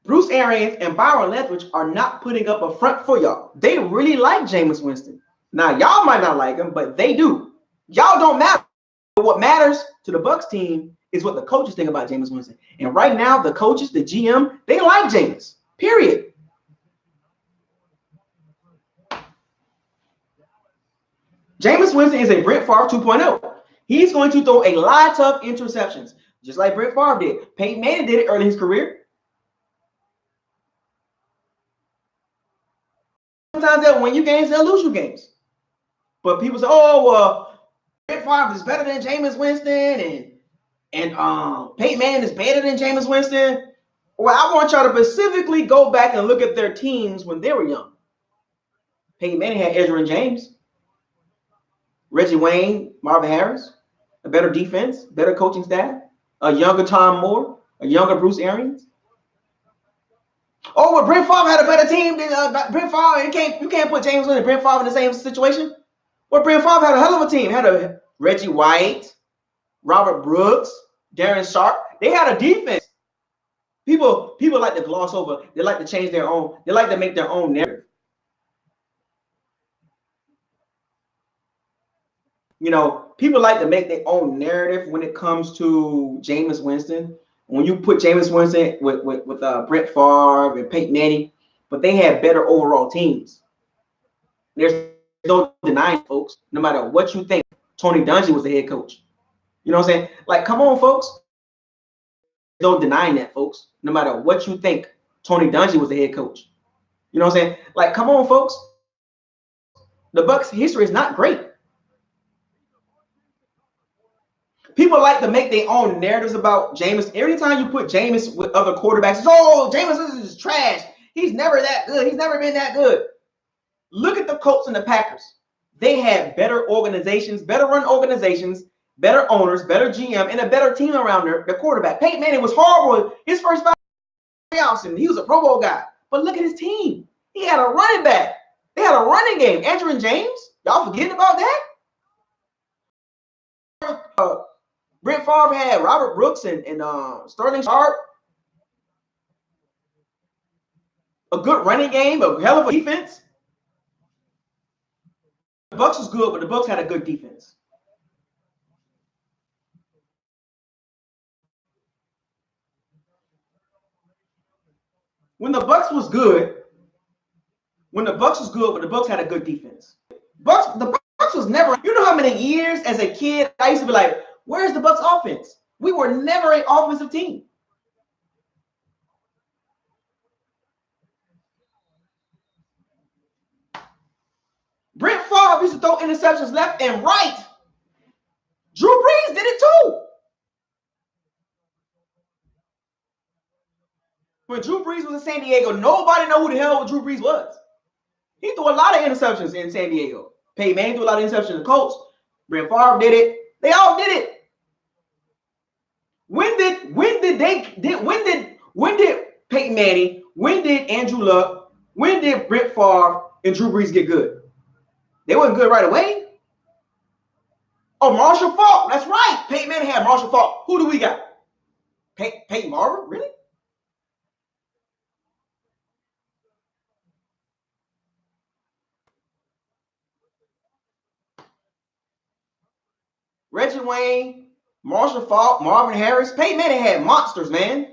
Bruce Arians and Byron Leftwich are not putting up a front for y'all. They really like Jameis Winston. Now, y'all might not like him, but they do. Y'all don't matter. But what matters to the Bucs team is what the coaches think about Jameis Winston. And right now, the coaches, the GM, they like Jameis. Period. Jameis Winston is a Brett Favre 2.0. He's going to throw a lot of interceptions, just like Brett Favre did. Peyton Manning did it early in his career. Sometimes they'll win you games, they'll lose you games. But people say, oh, well, Brett Favre is better than Jameis Winston, and Peyton Manning is better than Jameis Winston. Well, I want y'all to specifically go back and look at their teams when they were young. Peyton Manning had Edgerrin James, Reggie Wayne, Marvin Harris, a better defense, better coaching staff, a younger Tom Moore, a younger Bruce Arians. Oh, well, Brett Favre had a better team than Brett Favre. You can't put James Winston and Brett Favre in the same situation. Well, Brett Favre had a hell of a team. Had a Reggie White, Robert Brooks, Darren Sharp. They had a defense. People like to gloss over. They like to change their own. They like to make their own narrative. You know, people like to make their own narrative when it comes to Jameis Winston. When you put Jameis Winston with Brett Favre and Peyton Manning, but they had better overall teams. There's no denying, folks. No matter what you think, Tony Dungy was the head coach. You know what I'm saying? Like, come on, folks. No denying that, folks. No matter what you think, Tony Dungy was the head coach. You know what I'm saying? Like, come on, folks. The Bucs' history is not great. People like to make their own narratives about Jameis. Every time you put Jameis with other quarterbacks, oh, Jameis is trash. He's never that good. He's never been that good. Look at the Colts and the Packers. They had better organizations, better run organizations, better owners, better GM, and a better team around their quarterback. Peyton Manning was horrible his first 5 playoffs, and he was a Pro Bowl guy. But look at his team. He had a running back. They had a running game. Edgerrin James. Y'all forgetting about that? Brett Favre had Robert Brooks and Sterling Sharp. A good running game, a hell of a defense. The Bucs was good, but the Bucs had a good defense. When the Bucs was good, but the Bucs had a good defense. The Bucs was never. You know how many years as a kid I used to be like, "Where's the Bucs offense?" We were never an offensive team. Brett Favre used to throw interceptions left and right. Drew Brees did it too. When Drew Brees was in San Diego, nobody knew who the hell Drew Brees was. He threw a lot of interceptions in San Diego. Peyton Manning threw a lot of interceptions in the Colts. Brett Favre did it. They all did it. When did Peyton Manning, when did Andrew Luck, when did Brett Favre and Drew Brees get good? They weren't good right away. Oh, Marshall Faulk. That's right. Peyton Manning had Marshall Faulk. Who do we got? Peyton Barber? Really? Reggie Wayne, Marshall Faulk, Marvin Harris. Peyton Manning had monsters, man.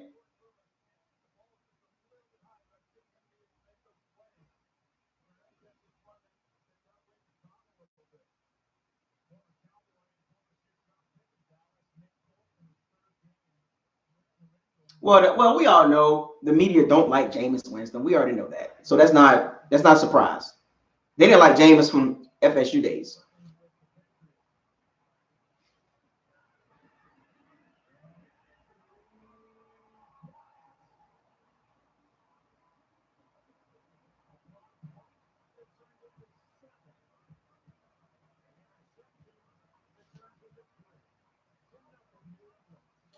Well, we all know the media don't like Jameis Winston. We already know that, so that's not a surprise. They didn't like Jameis from FSU days.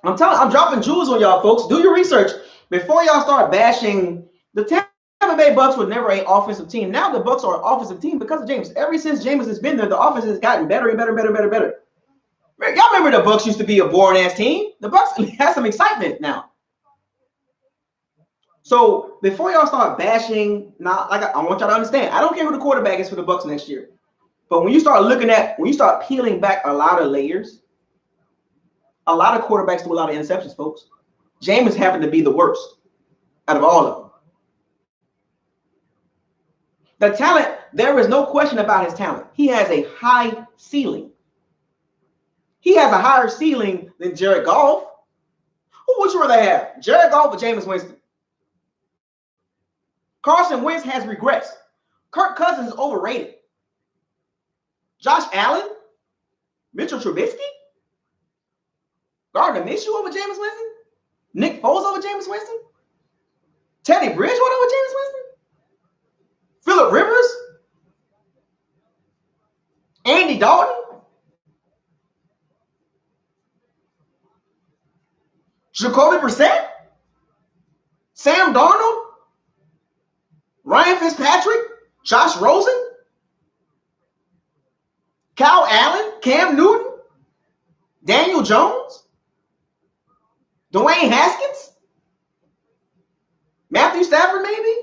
I'm dropping jewels on y'all, folks. Do your research before y'all start bashing. The Tampa Bay Bucs were never an offensive team. Now the Bucs are an offensive team because of Jameis. Ever since Jameis has been there, the offense has gotten better and better. Y'all remember the Bucs used to be a boring ass team? The Bucs has some excitement now. So before y'all start bashing, now I want y'all to understand, I don't care who the quarterback is for the Bucs next year. But when you start peeling back a lot of layers, a lot of quarterbacks do a lot of interceptions, folks. Jameis happened to be the worst out of all of them. The talent, there is no question about his talent. He has a high ceiling. He has a higher ceiling than Jared Goff. Who would you rather have, Jared Goff or Jameis Winston? Carson Wentz has regressed. Kirk Cousins is overrated. Josh Allen, Mitchell Trubisky, Gardner Minshew over Jameis Winston, Nick Foles over Jameis Winston, Teddy Bridgewater over Jameis Winston, Phillip Rivers, Andy Dalton, Jacoby Brissett, Sam Darnold, Ryan Fitzpatrick, Josh Rosen, Kyle Allen, Cam Newton, Daniel Jones, Dwayne Haskins, Matthew Stafford, maybe?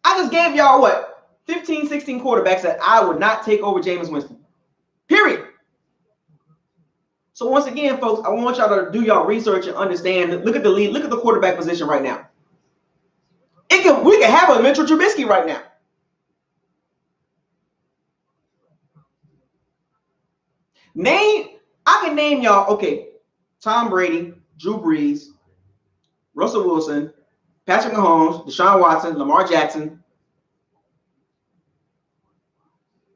I just gave y'all what? 15, 16 quarterbacks that I would not take over Jameis Winston. Period. So once again, folks, I want y'all to do y'all research and understand. Look at the lead. Look at the quarterback position right now. We can have a Mitchell Trubisky right now. I can name y'all, okay, Tom Brady, Drew Brees, Russell Wilson, Patrick Mahomes, Deshaun Watson, Lamar Jackson.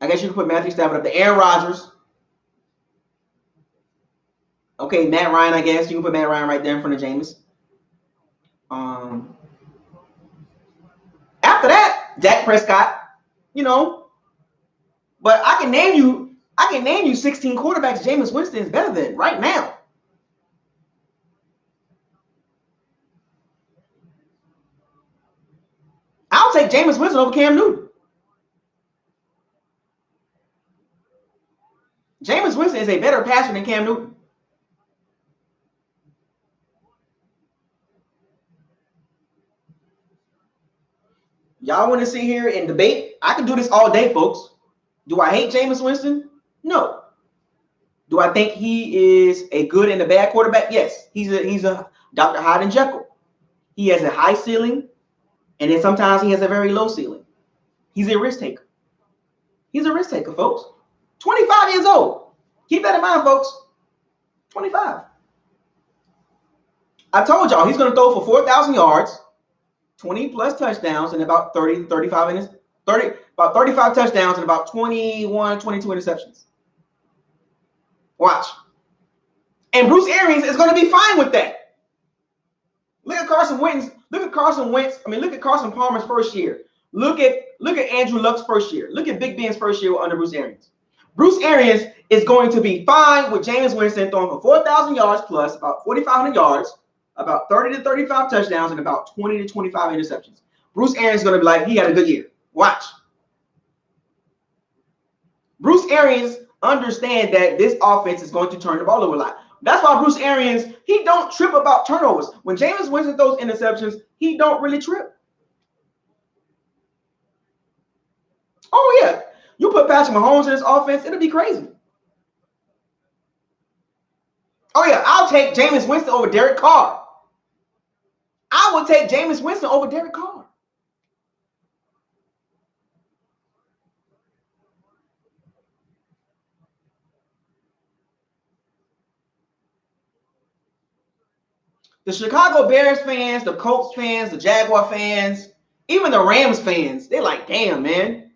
I guess you can put Matthew Stafford up there. Aaron Rodgers. Okay, Matt Ryan, I guess. You can put Matt Ryan right there in front of Jameis. After that, Dak Prescott, you know. But I can name you 16 quarterbacks Jameis Winston is better than right now. I'll take Jameis Winston over Cam Newton. Jameis Winston is a better passer than Cam Newton. Y'all want to sit here and debate? I can do this all day, folks. Do I hate Jameis Winston? No. Do I think he is a good and a bad quarterback? Yes. He's a Dr. Hyde and Jekyll. He has a high ceiling, and then sometimes he has a very low ceiling. He's a risk taker. He's a risk taker, folks. 25 years old. Keep that in mind, folks. 25. I told y'all he's going to throw for 4,000 yards, 20 plus touchdowns, and about 35 touchdowns and about 21, 22 interceptions. Watch. And Bruce Arians is going to be fine with that. Look at Carson Wentz. Look at Carson Palmer's first year. Look at Andrew Luck's first year. Look at Big Ben's first year under Bruce Arians. Bruce Arians is going to be fine with Jameis Winston throwing for 4,000 yards plus, about 4,500 yards, about 30 to 35 touchdowns, and about 20 to 25 interceptions. Bruce Arians is going to be like, he had a good year. Watch. Bruce Arians understands that this offense is going to turn the ball over a lot. That's why Bruce Arians, he don't trip about turnovers. When Jameis Winston throws interceptions, he don't really trip. Oh, yeah. You put Patrick Mahomes in this offense, it'll be crazy. Oh, yeah. I'll take Jameis Winston over Derek Carr. I will take Jameis Winston over Derek Carr. The Chicago Bears fans, the Colts fans, the Jaguar fans, even the Rams fans, they're like, damn, man.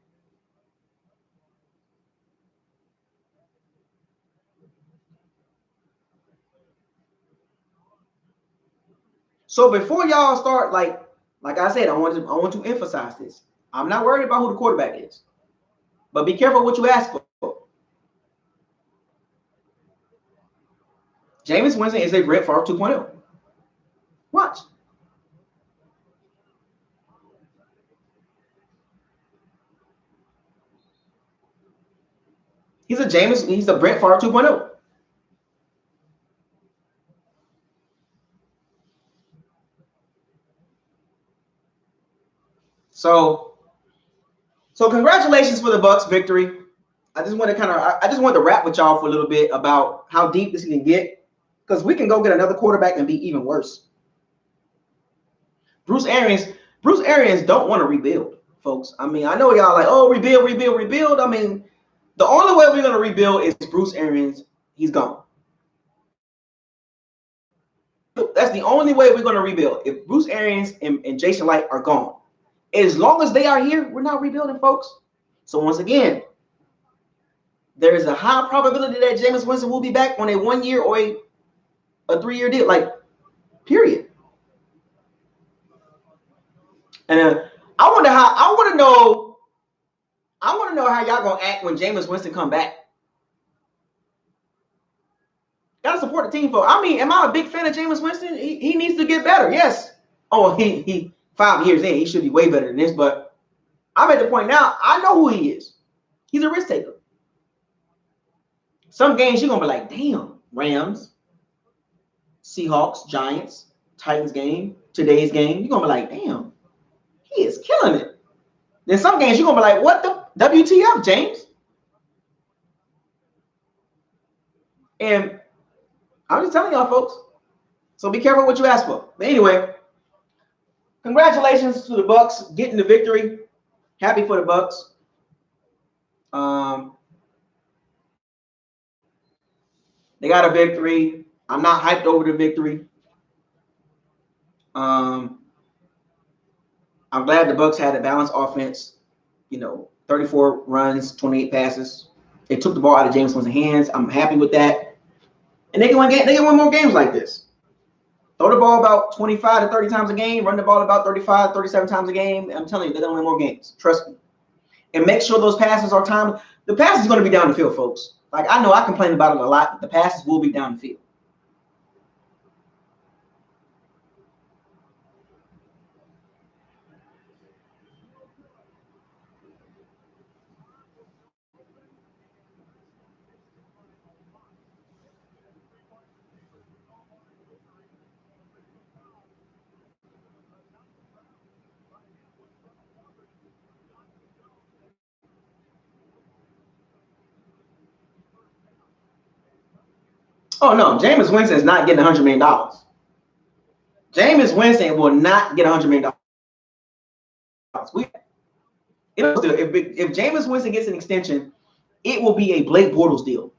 So before y'all start, like I said, I want to emphasize this. I'm not worried about who the quarterback is. But be careful what you ask for. Jameis Winston is a Brett Favre 2.0. Watch. He's a Brett Favre 2.0. So congratulations for the Bucs victory. I just want to wrap with y'all for a little bit about how deep this can get, because we can go get another quarterback and be even worse. Bruce Arians don't want to rebuild, folks. I mean, I know y'all like, oh, rebuild. I mean, the only way we're going to rebuild is Bruce Arians. He's gone. That's the only way we're going to rebuild. If Bruce Arians and Jason Light are gone. As long as they are here, we're not rebuilding, folks. So once again, there is a high probability that Jameis Winston will be back on a 1 year or a 3-year deal, like, period. And I want to know how y'all gonna act when Jameis Winston come back. Gotta support the team, folks. I mean, am I a big fan of Jameis Winston? He needs to get better. Yes. Oh, he 5 years in, he should be way better than this. But I'm at the point now. I know who he is. He's a risk taker. Some games you're gonna be like, damn, Rams, Seahawks, Giants, Titans game, today's game. You're gonna be like, damn, he is killing it. Then some games you're gonna be like, what the WTF, James? And I'm just telling y'all, folks. So be careful what you ask for. But anyway, congratulations to the Bucs getting the victory. Happy for the Bucs. They got a victory. I'm not hyped over the victory. I'm glad the Bucs had a balanced offense. 34 runs, 28 passes. They took the ball out of Jameis Winston's hands. I'm happy with that. And they can win more games like this. Throw the ball about 25 to 30 times a game. Run the ball about 35, 37 times a game. I'm telling you, they're going to win more games. Trust me. And make sure those passes are timed. The pass is going to be down the field, folks. Like, I know I complain about it a lot, but the passes will be down the field. Oh no, Jameis Winston is not getting $100 million. Jameis Winston will not get $100 million. If Jameis Winston gets an extension, it will be a Blake Bortles deal.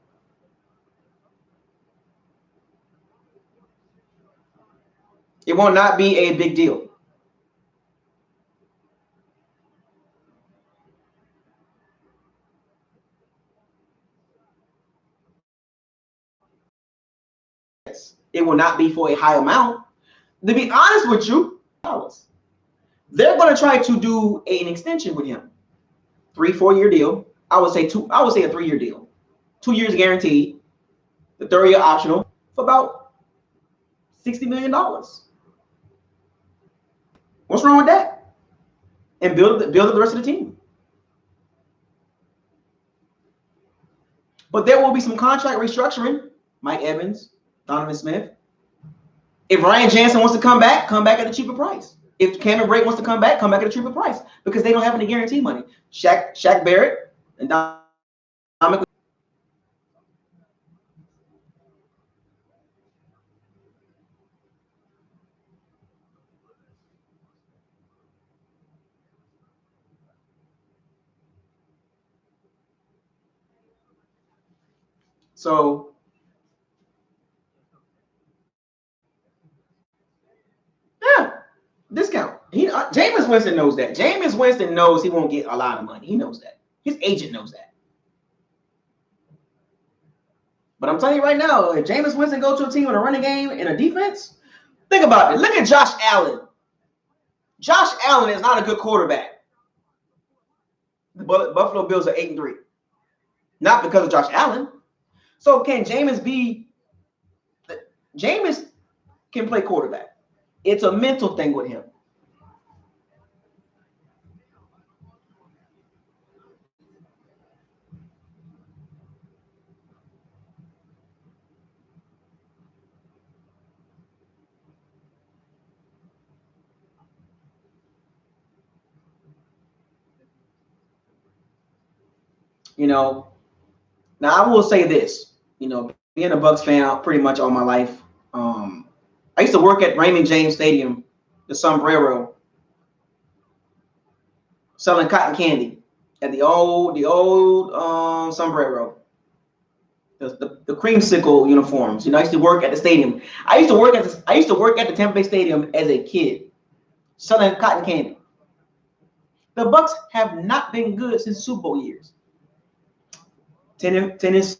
It will not be a big deal. It will not be for a high amount. To be honest with you, they're going to try to do an extension with him. 3-4 year deal. I would say a 3-year deal. 2 years guaranteed. The 3rd year optional for about $60 million. What's wrong with that? And build the rest of the team. But there will be some contract restructuring. Mike Evans, Donovan Smith. If Ryan Jensen wants to come back at a cheaper price. If Cameron Brate wants to come back at a cheaper price because they don't have any guarantee money. Shaq Barrett and Dominic. So yeah, discount. Jameis Winston knows that. Jameis Winston knows he won't get a lot of money. He knows that. His agent knows that. But I'm telling you right now, if Jameis Winston go to a team with a running game and a defense, think about it. Look at Josh Allen. Josh Allen is not a good quarterback. The Buffalo Bills are 8-3. Not because of Josh Allen. So can Jameis be? Jameis can play quarterback. It's a mental thing with him. You know, now I will say this. You know, being a Bucs fan pretty much all my life. I used to work at Raymond James Stadium, the Sombrero, selling cotton candy at the old Sombrero. The creamsicle uniforms. You know, I used to work at the stadium. I used to work at the Tampa Bay Stadium as a kid, selling cotton candy. The Bucs have not been good since Super Bowl years. 10-6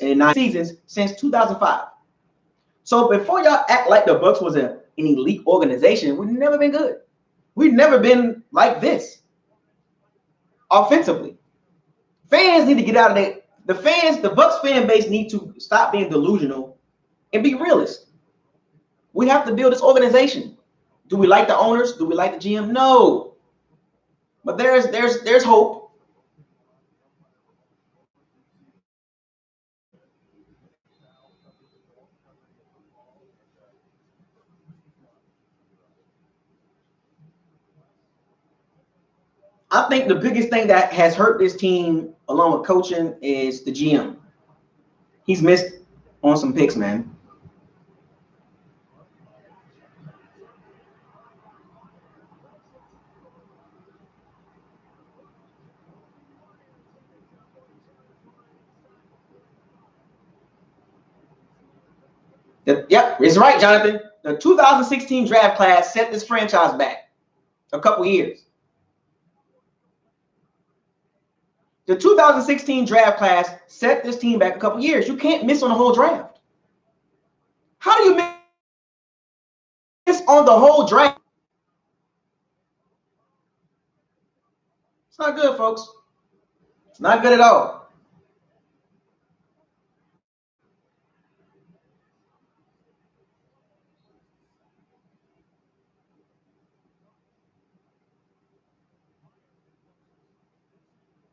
and 9 seasons since 2005. So before y'all act like the Bucs was an elite organization, we've never been good. We've never been like this offensively. Fans need to get out of that. The Bucs fan base need to stop being delusional and be realist. We have to build this organization. Do we like the owners? Do we like the GM? No. But there's hope. I think the biggest thing that has hurt this team, along with coaching, is the GM. He's missed on some picks, man. Yep, it's right, Jonathan. The 2016 draft class set this franchise back a couple years. The 2016 draft class set this team back a couple years. You can't miss on the whole draft. How do you miss on the whole draft? It's not good, folks. It's not good at all.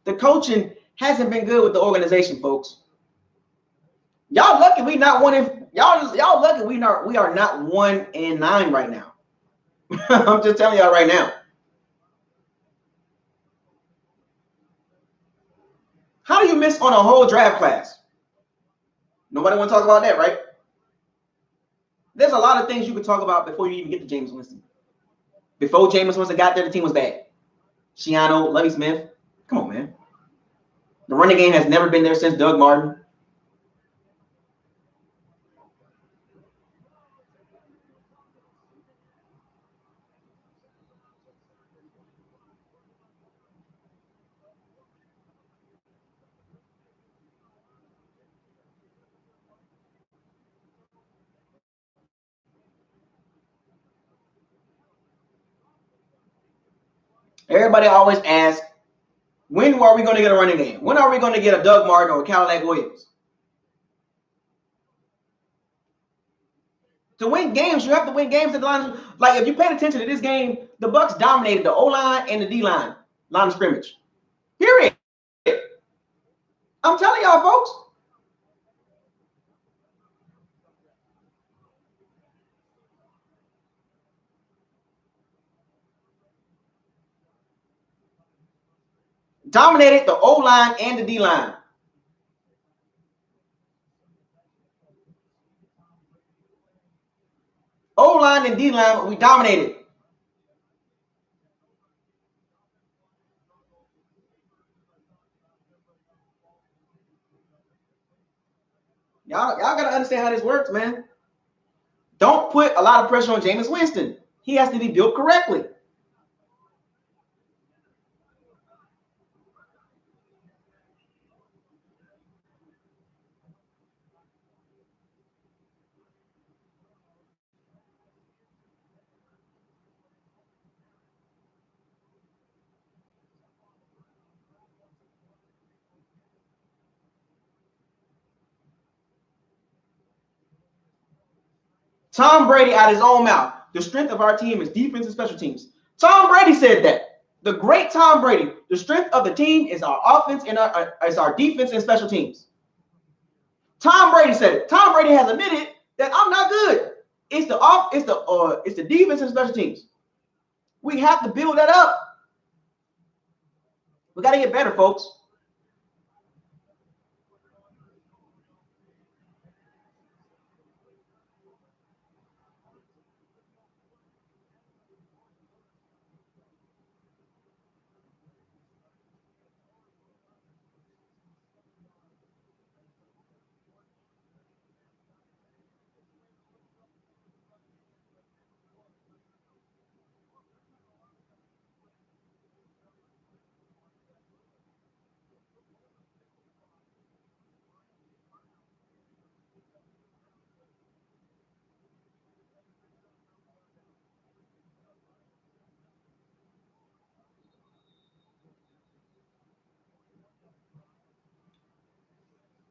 The coaching hasn't been good with the organization, folks. Y'all lucky we not one in y'all lucky we are not 1-9 right now. I'm just telling y'all right now. How do you miss on a whole draft class? Nobody want to talk about that, right? There's a lot of things you could talk about before you even get to Jameis Winston. Before Jameis Winston got there, the team was bad. Shiano, Lovie Smith. Come on, man. The running game has never been there since Doug Martin. Everybody always asks, when are we going to get a running game? When are we going to get a Doug Martin or a Cadillac Williams? To win games, you have to win games at the line. Like, if you paid attention to this game, the Bucs dominated the O-line and the D-line, line of scrimmage. Period. I'm telling y'all, folks. Dominated the O-line and the D-line. O-line and D-line, we dominated. Y'all got to understand how this works, man. Don't put a lot of pressure on Jameis Winston. He has to be built correctly. Tom Brady out his own mouth. The strength of our team is defense and special teams. Tom Brady said that. The great Tom Brady. The strength of the team is our offense and our defense and special teams. Tom Brady said it. Tom Brady has admitted that I'm not good. It's the defense and special teams. We have to build that up. We got to get better, folks.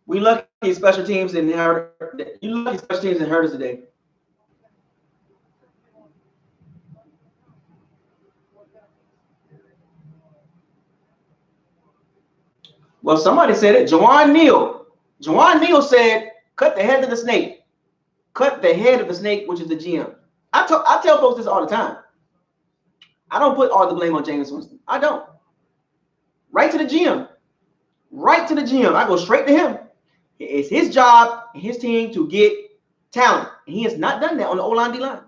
We lucky special teams didn't hurt. You lucky special teams didn't hurt us today. Well, somebody said it. Jawan Neal said, cut the head of the snake. Cut the head of the snake, which is the GM. I tell folks this all the time. I don't put all the blame on Jameis Winston. I don't. Right to the GM. Right to the GM. I go straight to him. It's his job and his team to get talent. And he has not done that on the O-line, D-line.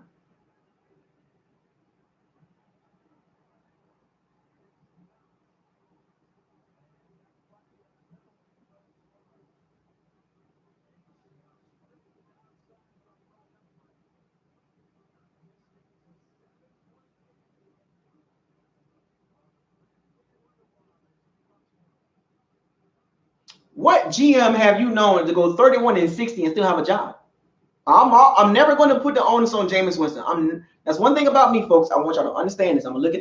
What GM have you known to go 31-60 and still have a job? I'm never going to put the onus on Jameis Winston. That's one thing about me, folks. I want y'all to understand this. I'm gonna look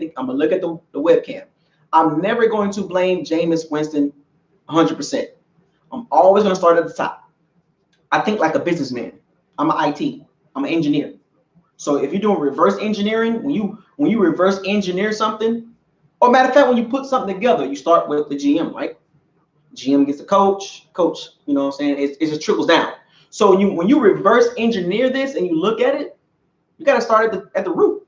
at the webcam. I'm never going to blame Jameis Winston 100%. I'm always going to start at the top. I think like a businessman. I'm an IT. I'm an engineer. So if you're doing reverse engineering, when you reverse engineer something, or matter of fact, when you put something together, you start with the GM, right? GM gets the coach, you know what I'm saying? It just trickles down. So when you reverse engineer this and you look at it, you got to start at the root.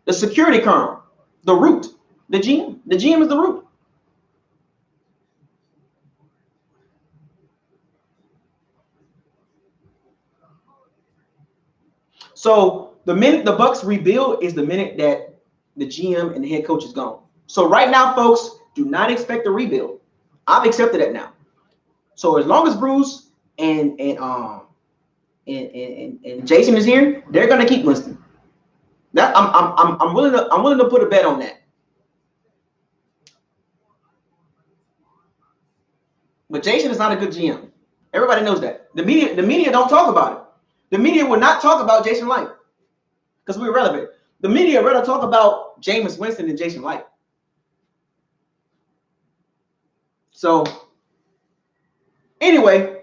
The security kernel, the root, the GM. The GM is the root. So the minute the Bucs rebuild is the minute that the GM and the head coach is gone. So right now, folks, do not expect a rebuild. I've accepted that now. So as long as Bruce and Jason is here, they're gonna keep Winston. That I'm willing to put a bet on that. But Jason is not a good GM. Everybody knows that. The media don't talk about it. The media will not talk about Jason Light because we're irrelevant. The media rather talk about Jameis Winston than Jason Light. So anyway,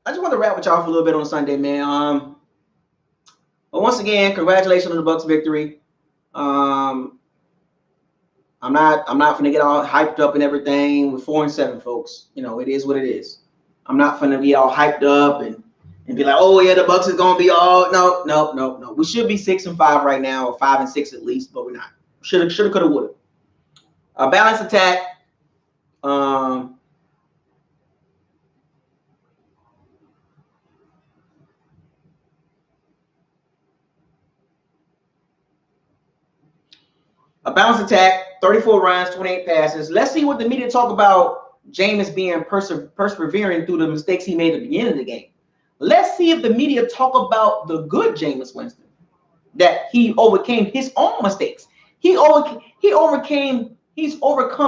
I just want to wrap with y'all for a little bit on Sunday, man. But once again, congratulations on the Bucs victory. I'm not gonna get all hyped up and everything. We're 4-7, folks. You know, it is what it is. I'm not gonna be all hyped up and be like, oh yeah, the Bucs is gonna be all no. We should be 6-5 right now, or 5-6 at least, but we're not. Shoulda, coulda, woulda. A balanced attack. A balanced attack, 34 runs, 28 passes. Let's see what the media talk about Jameis being persevering through the mistakes he made at the beginning of the game. Let's see if the media talk about the good Jameis Winston, that he overcame his own mistakes. He's overcome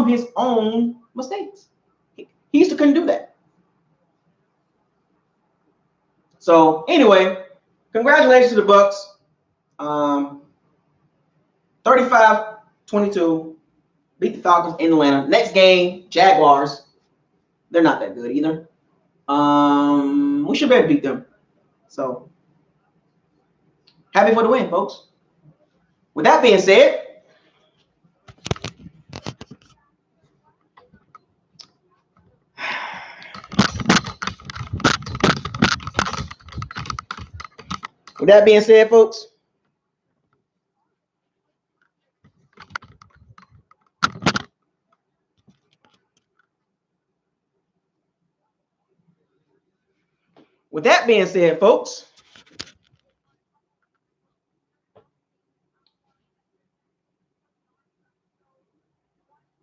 his own mistakes. He used to couldn't do that. So anyway, congratulations to the Bucs. 35-22, beat the Falcons in Atlanta. Next game, Jaguars. They're not that good either. We should better beat them. So happy for the win, folks. With that being said, folks, with that being said, folks,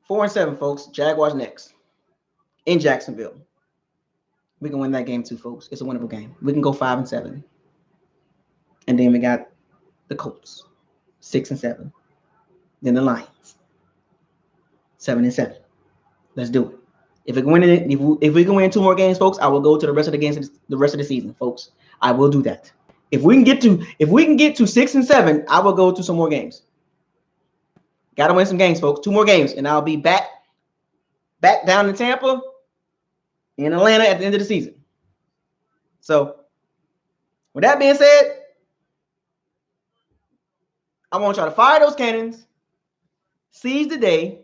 four and 7, folks. Jaguars next in Jacksonville. We can win that game too, folks. It's a winnable game. We can go 5-7, and then we got the Colts, 6-7. Then the Lions, 7-7. Let's do it. If we can win it, if we can win 2 more games, folks, I will go to the rest of the games, the rest of the season, folks. I will do that. If we can get to 6-7, I will go to some more games. Got to win some games, folks. 2 more games, and I'll be back down in Tampa, in Atlanta at the end of the season. So, with that being said, I want y'all to fire those cannons, seize the day,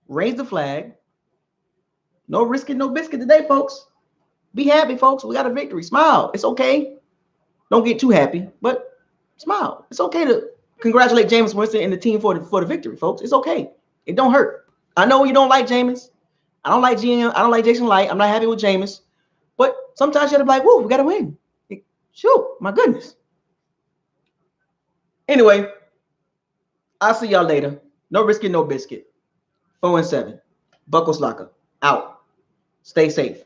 raise the flag. No risk it, no biscuit today, folks. Be happy, folks. We got a victory. Smile. It's okay. Don't get too happy, but smile. It's okay to congratulate Jameis Winston and the team for the victory, folks. It's okay. It don't hurt. I know you don't like Jameis. I don't like GM. I don't like Jason Light. I'm not happy with Jameis. But sometimes you got to be like, whoa, we got to win. Shoot, my goodness. Anyway, I'll see y'all later. No risk it, no biscuit. 4-7. BucosLocker out. Stay safe.